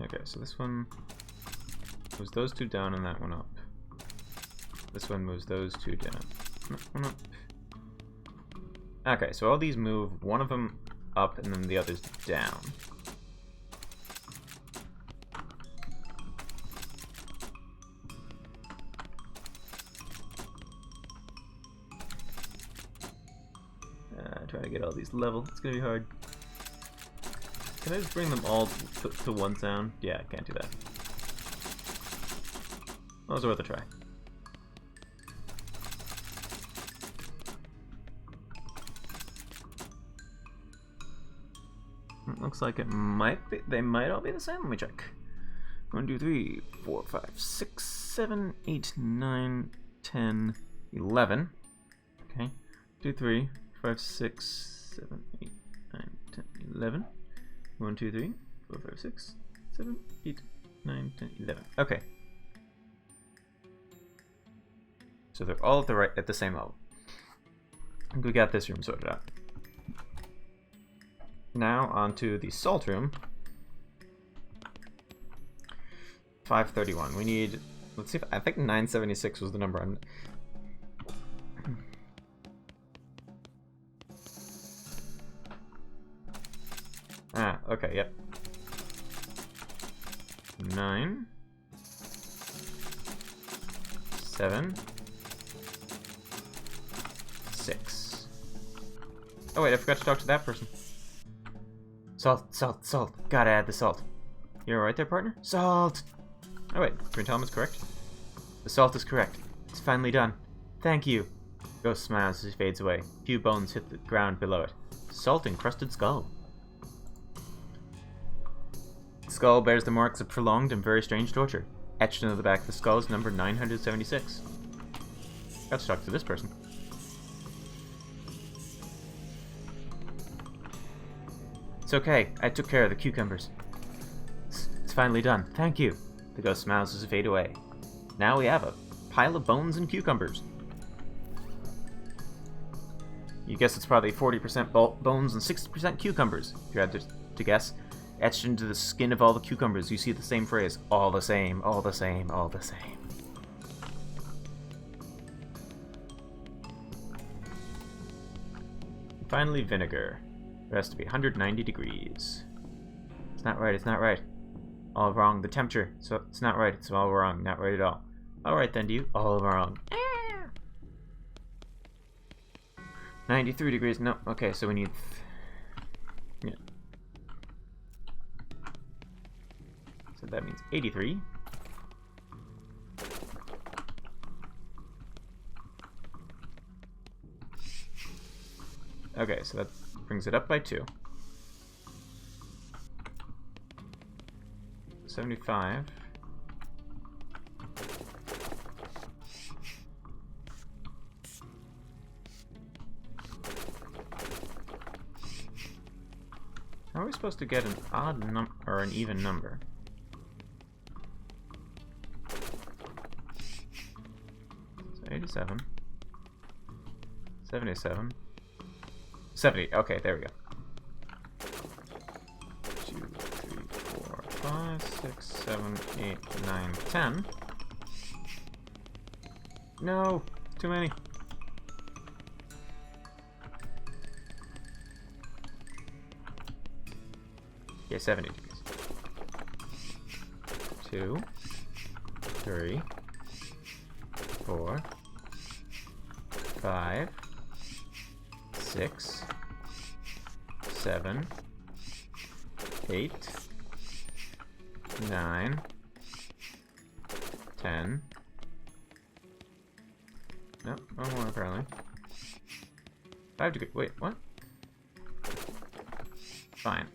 Okay, so this one moves those two down and that one up. This one moves those two down. That one up. Okay, so all these move, one of them up and then the others down. Trying to get all these level. It's gonna be hard. Can I just bring them all to one sound? Yeah, I can't do that. Well, it was worth a try. It looks like it might be. They might all be the same. Let me check. 1, 2, 3, 4, 5, 6, 7, 8, 9, 10, 11. Okay. 2, 3, 5, 6, 7, 8, 9, 10, 11. 1, 2, 3, 4, 5, 6, 7, 8, 9, 10, 11. Okay. So they're all at the same level. I think we got this room sorted out. Now onto the salt room. 531. We need. Let's see if I think 976 was the number on. Ah, okay, yep. 9, 7, 6. Oh wait, I forgot to talk to that person. Salt, salt, salt. Gotta add the salt. You alright there, partner? Salt! Oh wait, can we tell him it's correct? The salt is correct. It's finally done. Thank you. Ghost smiles as he fades away. Few bones hit the ground below it. Salt-encrusted skull. The skull bears the marks of prolonged and very strange torture. Etched into the back of the skull is number 976. Got to talk to this person. It's okay. I took care of the cucumbers. It's finally done. Thank you. The ghost smiles as he fades away. Now we have a pile of bones and cucumbers. You guess it's probably 40% bones and 60% cucumbers, if you had to guess. Etched into the skin of all the cucumbers, you see the same phrase, all the same, all the same, all the same. And finally, vinegar. It has to be 190 degrees. It's not right, it's not right. All wrong, the temperature, so it's not right, it's all wrong, not right at all. Alright then, do you? All wrong. 93 degrees, no, okay, so we need... yeah. So that means 83. Okay, so that brings it up by 2. 75. How are we supposed to get an odd number or an even number? So 87. 77. 70. Okay, there we go. 2, 3, 4, 5, 6, 7, 8, 9, 10. No! Too many. Yeah, 70 degrees. 2, 3, 4, 5, 6, 7, 8, 9, 10. No, no more apparently. 5 degrees. Wait, what? Fine.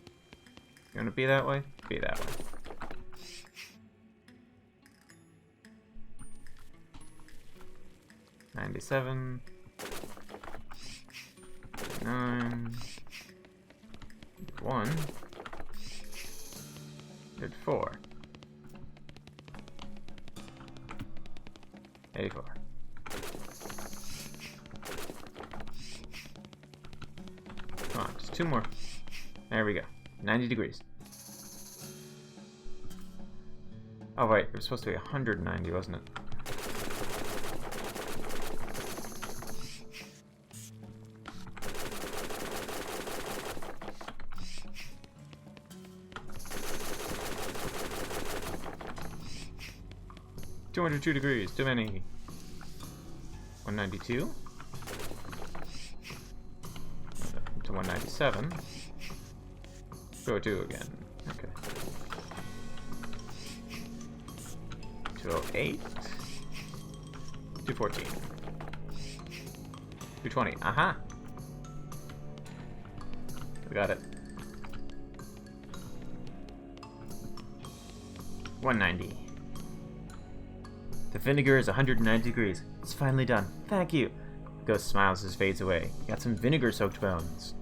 You want to be that way? Be that way. $97. 9. 1. Good 4. 84. Come on, just 2 more. There we go. 90 degrees. Oh wait, it was supposed to be 190, wasn't it? $202 degrees, too many. 192 to 197. 202 again. Okay. 208. 214. 220. Aha! We got it. 190. The vinegar is 190 degrees. It's finally done. Thank you. The ghost smiles as it fades away. You got some vinegar-soaked bones.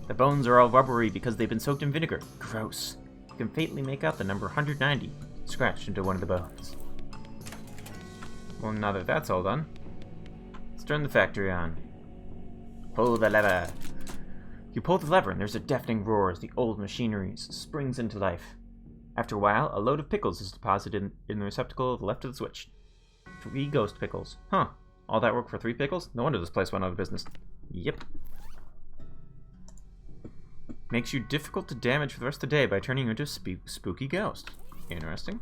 The bones are all rubbery because they've been soaked in vinegar. Gross. You can faintly make out the number 190 scratched into one of the bones. Well, now that that's all done, let's turn the factory on. Pull the lever. You pull the lever and there's a deafening roar as the old machinery springs into life. After a while, a load of pickles is deposited in the receptacle to the left of the switch. 3 ghost pickles. Huh. All that work for 3 pickles? No wonder this place went out of business. Yep. Makes you difficult to damage for the rest of the day by turning you into a spooky ghost. Interesting.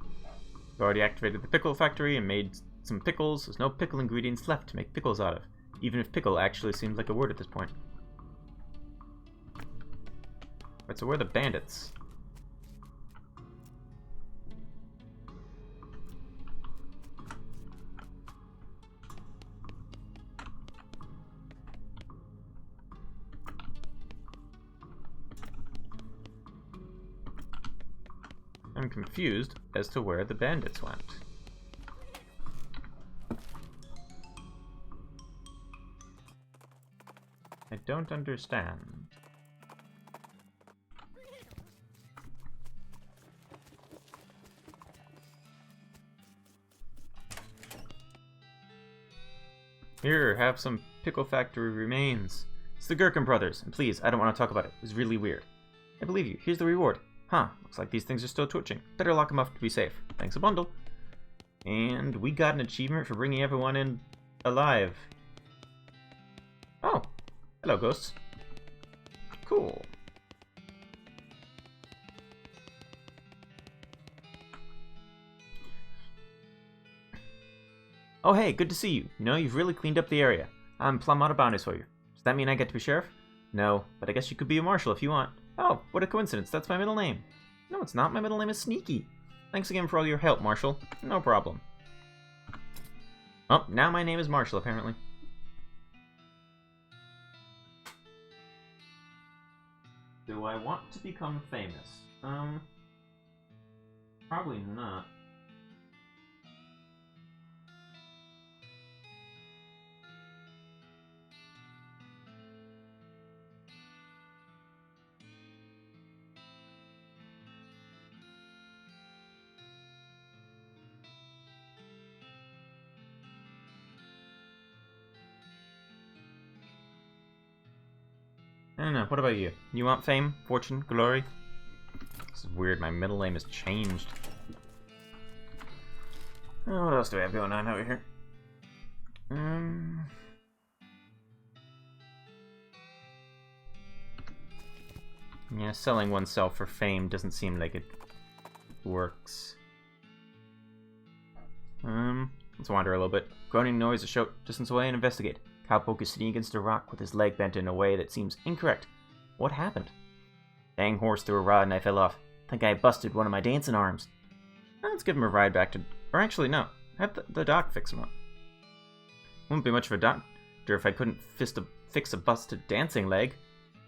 We've already activated the pickle factory and made some pickles. There's no pickle ingredients left to make pickles out of, even if pickle actually seems like a word at this point. Right, so where are the bandits? I'm confused as to where the bandits went. I don't understand. Here, have some pickle factory remains. It's the Gherkin brothers, and please, I don't want to talk about it. It was really weird. I believe you. Here's the reward. Huh, looks like these things are still twitching. Better lock them up to be safe. Thanks a bundle. And we got an achievement for bringing everyone in alive. Oh, hello ghosts. Cool. Oh hey, good to see you. You know, you've really cleaned up the area. I'm plumb out of bounties for you. Does that mean I get to be sheriff? No, but I guess you could be a marshal if you want. Oh, what a coincidence. That's my middle name. No, it's not. My middle name is Sneaky. Thanks again for all your help, Marshal. No problem. Oh, now my name is Marshall, apparently. Do I want to become famous? Probably not. I don't know. What about you? You want fame, fortune, glory? This is weird. My middle name has changed. Oh, what else do we have going on over here? Yeah, selling oneself for fame doesn't seem like it works. Let's wander a little bit. Groaning noise a short distance away and investigate. Cowpoke is sitting against a rock with his leg bent in a way that seems incorrect. What happened? Dang horse threw a rod and I fell off. Think I busted one of my dancing arms. Let's give him a ride back to... Or actually, no. Have the doc fix him up. Wouldn't be much of a doctor if I couldn't fix a busted dancing leg.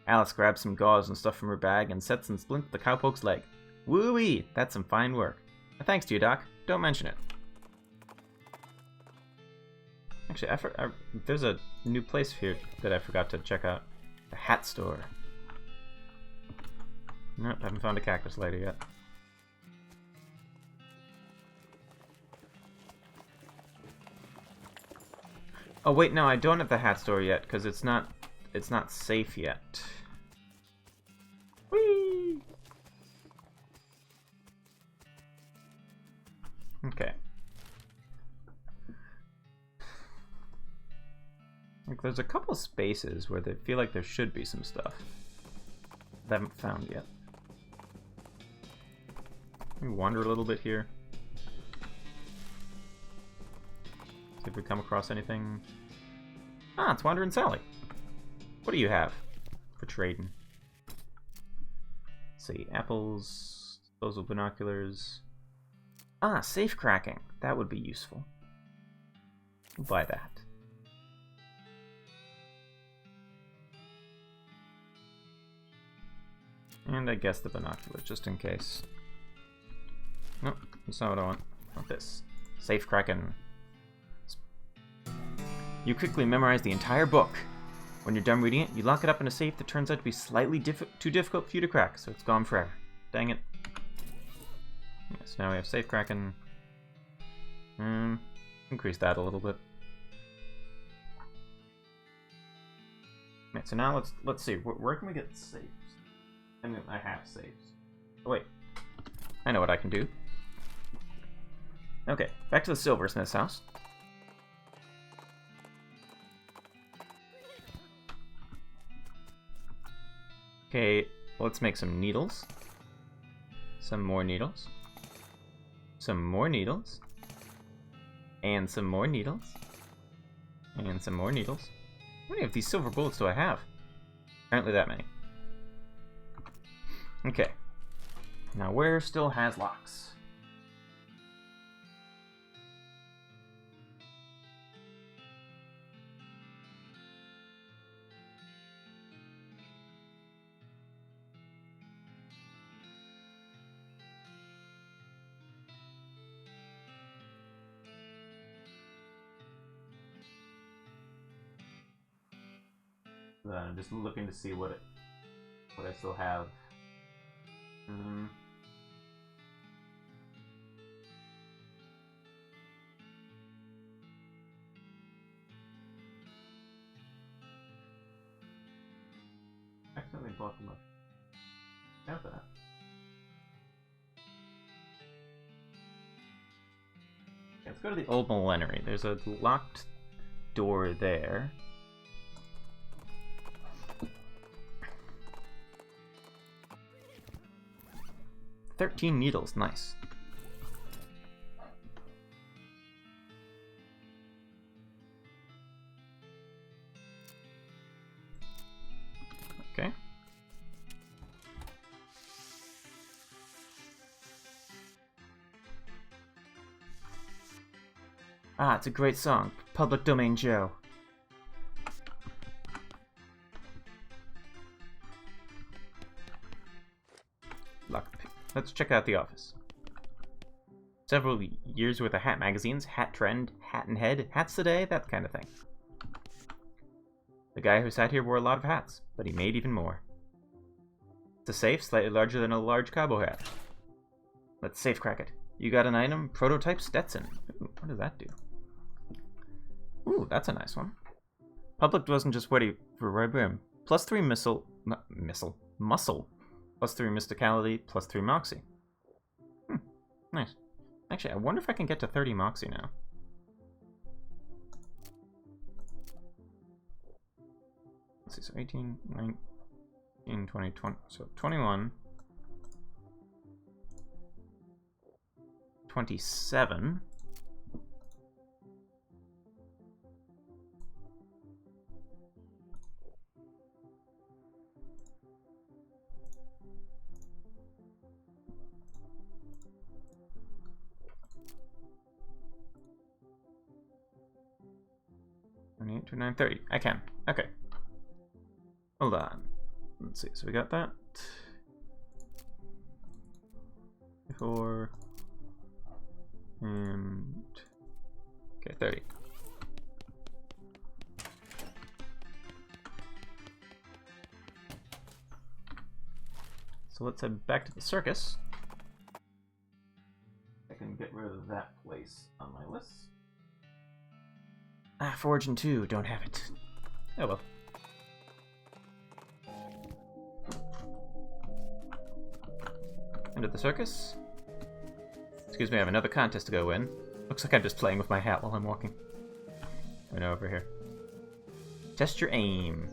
Alice grabs some gauze and stuff from her bag and sets and splints the cowpoke's leg. Woo-wee! That's some fine work. Thanks to you, Doc. Don't mention it. Actually, there's a new place here that I forgot to check out. The hat store. Nope, haven't found a cactus lady yet. Oh wait, no, I don't have the hat store yet because it's not safe yet. Whee! Okay. Like, there's a couple spaces where they feel like there should be some stuff that I haven't found yet. Let me wander a little bit here. See if we come across anything. Ah, it's Wandering Sally. What do you have for trading? Let's see, apples, disposable binoculars. Ah, safe cracking. That would be useful. We'll buy that. And I guess the binoculars, just in case. Nope, that's not what I want. I want this. Safe cracking. You quickly memorize the entire book. When you're done reading it, you lock it up in a safe that turns out to be slightly too difficult for you to crack, so it's gone forever. Dang it. So now we have safe cracking. Increase that a little bit. Right, so now let's see. Where can we get safes? I mean, I have safes. Oh wait, I know what I can do. Okay, back to the silversmith's house. Okay, let's make some needles. Some more needles. Some more needles. And some more needles. And some more needles. How many of these silver bullets do I have? Apparently that many. Okay. Now where still has locks? I'm just looking to see what I still have. Accidentally bought them up. Have that. Okay, let's go to the old millenary. There's a locked door there. 13 needles, nice. Okay. Ah, it's a great song. Public Domain Joe. Let's check out the office. Several years worth of hat magazines, Hat Trend, Hat and Head, Hats Today, that kind of thing. The guy who sat here wore a lot of hats, but he made even more. It's a safe, slightly larger than a large cowboy hat. Let's safe crack it. You got an item, prototype Stetson. Ooh, what does that do? Ooh, that's a nice one. Public wasn't just ready for red rim. +3 missile, Missile. Muscle. +3 mysticality, +3 moxie. Nice. Actually, I wonder if I can get to 30 moxie now. Let's see, so 18, 19, 20, 20, so 21. 27. To 9:30. I can. Okay. Hold on. Let's see. So we got that. 4 and okay, 30. So let's head back to the circus. I can get rid of that place on my list. Ah, Forge and 2, don't have it. Oh well. End of the circus. Excuse me, I have another contest to go in. Looks like I'm just playing with my hat while I'm walking. Right over here. Test your aim.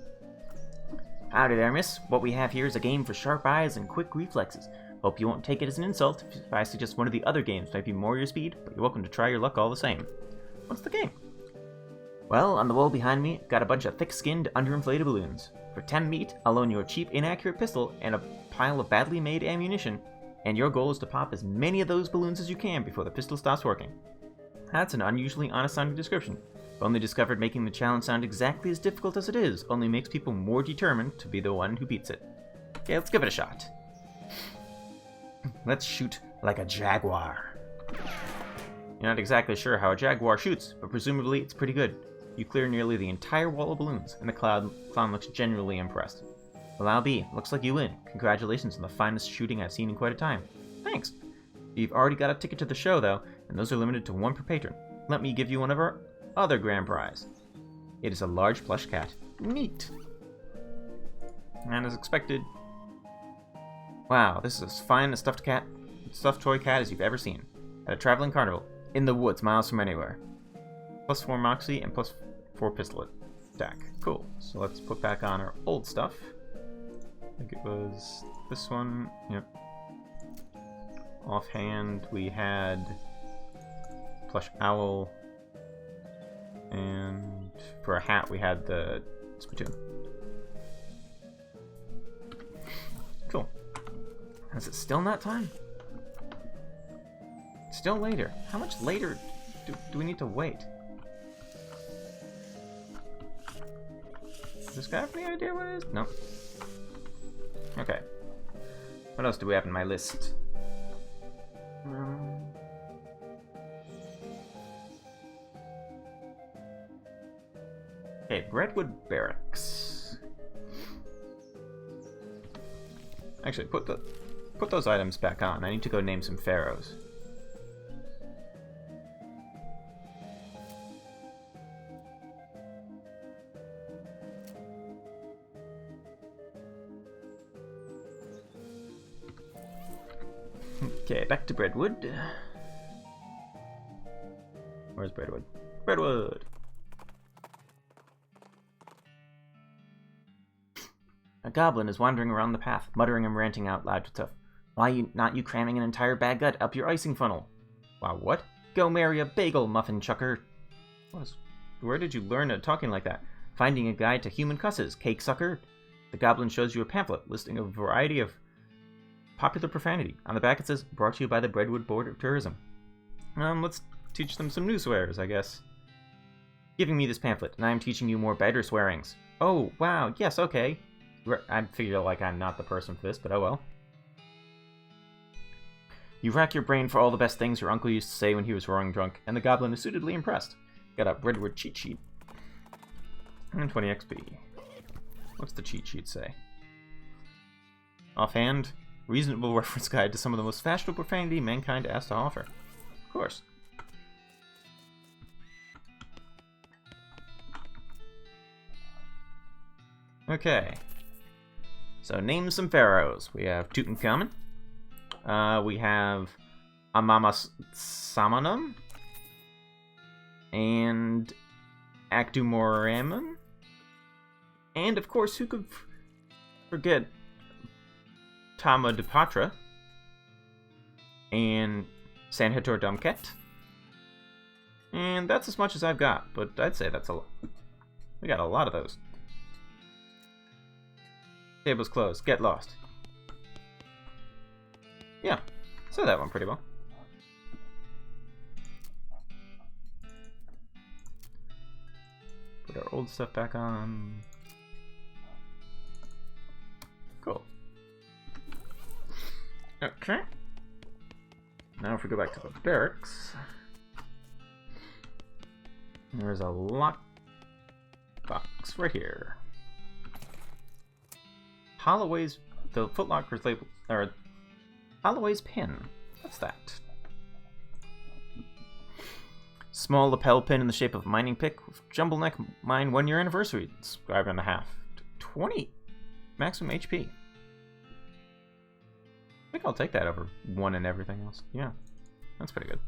Howdy there, miss. What we have here is a game for sharp eyes and quick reflexes. Hope you won't take it as an insult if I suggest one of the other games might be more your speed, but you're welcome to try your luck all the same. What's the game? Well, on the wall behind me, got a bunch of thick-skinned, underinflated balloons. For 10 meat, I'll loan you a cheap, inaccurate pistol and a pile of badly made ammunition, and your goal is to pop as many of those balloons as you can before the pistol stops working. That's an unusually honest-sounding description. I've only discovered making the challenge sound exactly as difficult as it is only makes people more determined to be the one who beats it. Okay, let's give it a shot. Let's shoot like a jaguar. You're not exactly sure how a jaguar shoots, but presumably it's pretty good. You clear nearly the entire wall of balloons, and the clown looks genuinely impressed. Well, I'll be. Looks like you win. Congratulations on the finest shooting I've seen in quite a time. Thanks. You've already got a ticket to the show, though, and those are limited to 1 per patron. Let me give you one of our other grand prize. It is a large plush cat. Neat. And as expected... Wow, this is as fine a stuffed toy cat as you've ever seen. At a traveling carnival. In the woods, miles from anywhere. +4 moxie and +4 pistol attack. Cool. So let's put back on our old stuff. I think it was this one. Yep. Offhand, we had plush owl, and for a hat, we had the spittoon. Cool. Is it still not time? Still later. How much later do we need to wait? Does this guy have any idea what it is? No. Okay. What else do we have in my list? Okay, Redwood Barracks. Actually, put those items back on. I need to go name some pharaohs. Okay, back to Redwood. Where's Redwood? Redwood! A goblin is wandering around the path, muttering and ranting out loud to Tuff. Why not you cramming an entire baguette up your icing funnel? Wow, what? Go marry a bagel, muffin chucker. Where did you learn talking like that? Finding a guide to human cusses, cake sucker. The goblin shows you a pamphlet listing a variety of popular profanity. On the back it says, brought to you by the Redwood Board of Tourism. Let's teach them some new swears, I guess. Giving me this pamphlet, and I am teaching you more better swearings. Oh, wow, yes, okay. I figure like I'm not the person for this, but oh well. You rack your brain for all the best things your uncle used to say when he was roaring drunk, and the goblin is suitably impressed. Got a Redwood cheat sheet. And 20 XP. What's the cheat sheet say? Offhand, reasonable reference guide to some of the most fashionable profanity mankind has to offer. Of course. Okay. So name some pharaohs. We have Tutankhamun. We have Amama Samanum. And Akdumoramun. And of course, who could forget Tamadipatra and Sanhator Dumket. And that's as much as I've got, but I'd say that's a lot. We got a lot of those. Table's closed. Get lost. Yeah, so that went pretty well. Put our old stuff back on. Cool. Okay. Now if we go back to the barracks, there's a lock box right here. Holloway's, the footlocker's label, or Holloway's pin. What's that? Small lapel pin in the shape of a mining pick with jumble neck mine 1 year anniversary. Subscriber and a half. 20 maximum HP. I think I'll take that over 1 and everything else. Yeah, that's pretty good.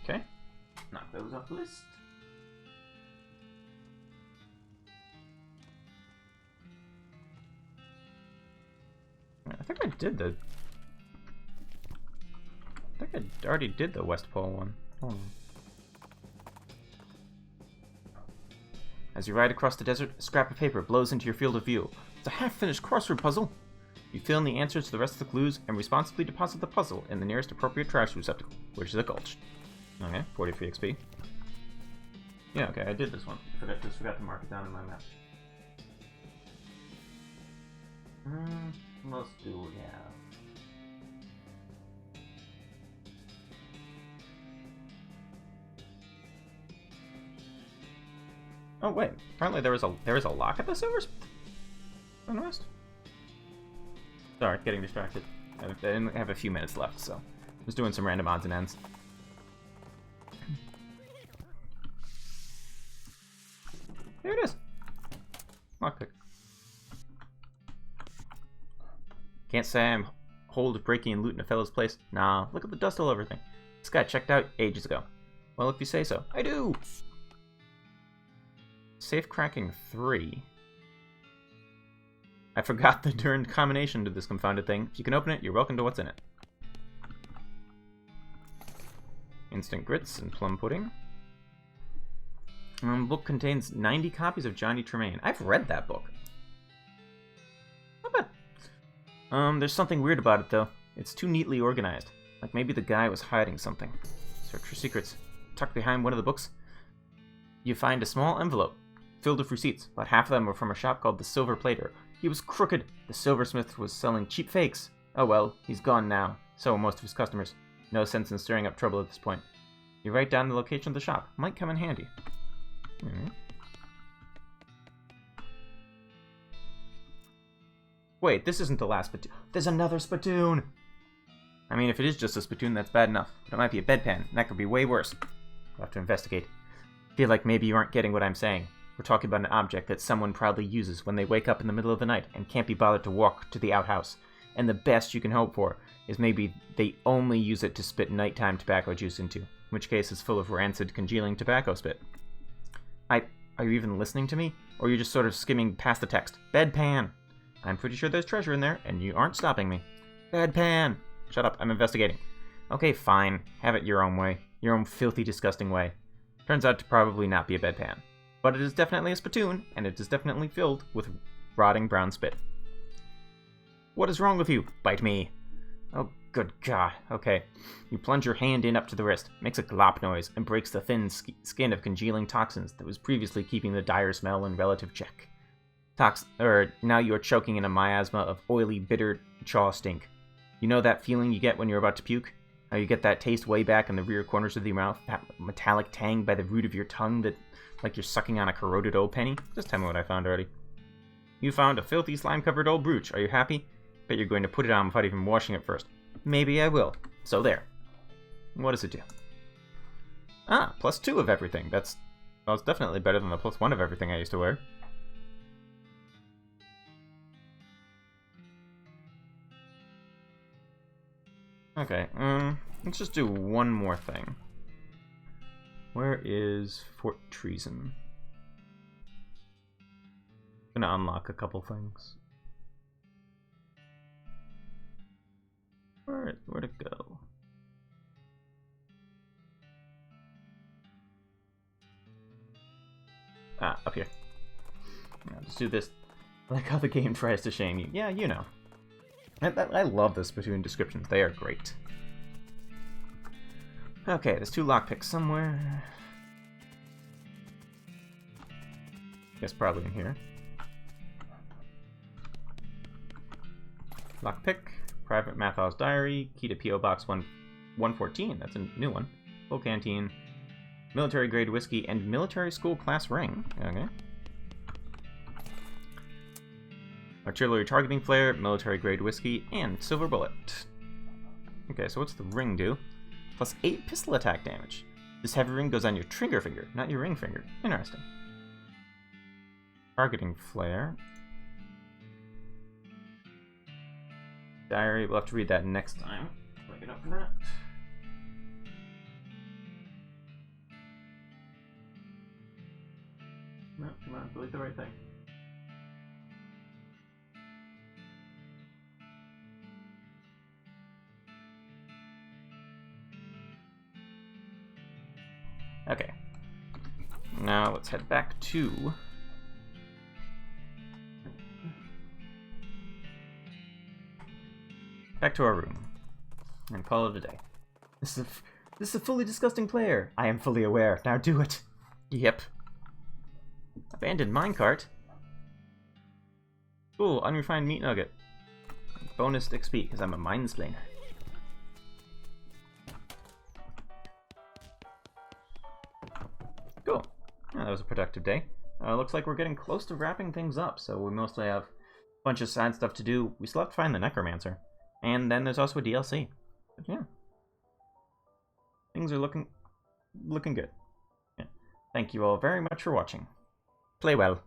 Okay, knock those off the list. I think I did the... I think I already did the West Pole one. Hold on. As you ride across the desert, a scrap of paper blows into your field of view. It's a half-finished crossword puzzle. You fill in the answers to the rest of the clues and responsibly deposit the puzzle in the nearest appropriate trash receptacle, which is a gulch. Okay, 43 XP. Yeah, okay, I did this one. Just forgot to mark it down in my map. What else do we have? Oh wait, apparently there is a lock at the Silversmith on the west. Sorry, getting distracted. I didn't have a few minutes left, so I was doing some random odds and ends. There it is. Lockpick. Can't say I'm hold of breaking and looting a fellow's place. Nah, look at the dust all over everything. This got checked out ages ago. Well, if you say so. I do! Safe cracking 3. I forgot the darned combination to this confounded thing. If you can open it, you're welcome to what's in it. Instant grits and plum pudding. The book contains 90 copies of Johnny Tremaine. I've read that book. Not bad. There's something weird about it, though. It's too neatly organized. Like maybe the guy was hiding something. Search for secrets. Tucked behind one of the books, you find a small envelope filled with receipts. About half of them were from a shop called the Silver Plater. He was crooked. The silversmith was selling cheap fakes. Oh well, he's gone now. So are most of his customers. No sense in stirring up trouble at this point. You write down the location of the shop. Might come in handy. Wait, this isn't the last spittoon. There's another spittoon! I mean, if it is just a spittoon, that's bad enough. But it might be a bedpan, and that could be way worse. We'll have to investigate. Feel like maybe you aren't getting what I'm saying. We're talking about an object that someone proudly uses when they wake up in the middle of the night and can't be bothered to walk to the outhouse. And the best you can hope for is maybe they only use it to spit nighttime tobacco juice into, in which case it's full of rancid, congealing tobacco spit. Are you even listening to me? Or are you just sort of skimming past the text? Bedpan! I'm pretty sure there's treasure in there, and you aren't stopping me. Bedpan! Shut up, I'm investigating. Okay, fine. Have it your own way. Your own filthy, disgusting way. Turns out to probably not be a bedpan. But it is definitely a spittoon, and it is definitely filled with rotting brown spit. What is wrong with you? Bite me. Oh, good God. Okay. You plunge your hand in up to the wrist, makes a glop noise, and breaks the thin skin of congealing toxins that was previously keeping the dire smell in relative check. Now you are choking in a miasma of oily, bitter chaw stink. You know that feeling you get when you're about to puke? How you get that taste way back in the rear corners of the mouth, that metallic tang by the root of your tongue that, like you're sucking on a corroded old penny? Just tell me what I found already. You found a filthy, slime-covered old brooch. Are you happy? Bet you're going to put it on without even washing it first. Maybe I will. So there. What does it do? Ah, +2 of everything. Well, it's definitely better than the +1 of everything I used to wear. Okay, let's just do one more thing. Where is Fort Treason? I'm gonna unlock a couple things. Where'd it go? Ah, up here. Now, just do this. Like how the game tries to shame you. Yeah, you know. I love the spittoon descriptions. They are great. Okay, there's 2 lockpicks somewhere. Guess probably in here. Lockpick, Private Mathaw's Diary, key to P.O. Box 114, that's a new one. Full canteen, military grade whiskey, and military school class ring. Okay. Artillery targeting flare, military grade whiskey, and silver bullet. Okay, so what's the ring do? Plus 8 pistol attack damage. This heavy ring goes on your trigger finger, not your ring finger. Interesting. Targeting flare. Diary, we'll have to read that next time. Look it up for that. No, come on, delete the right thing. Okay. Now let's head back to our room and call it a day. This is a fully disgusting player. I am fully aware. Now do it. Yep. Abandoned minecart. Cool. Unrefined meat nugget. Bonus XP because I'm a minesplainer. Cool. Yeah, that was a productive day. Looks like we're getting close to wrapping things up, so we mostly have a bunch of side stuff to do. We still have to find the Necromancer. And then there's also a DLC. But yeah. Things are looking good. Yeah. Thank you all very much for watching. Play well.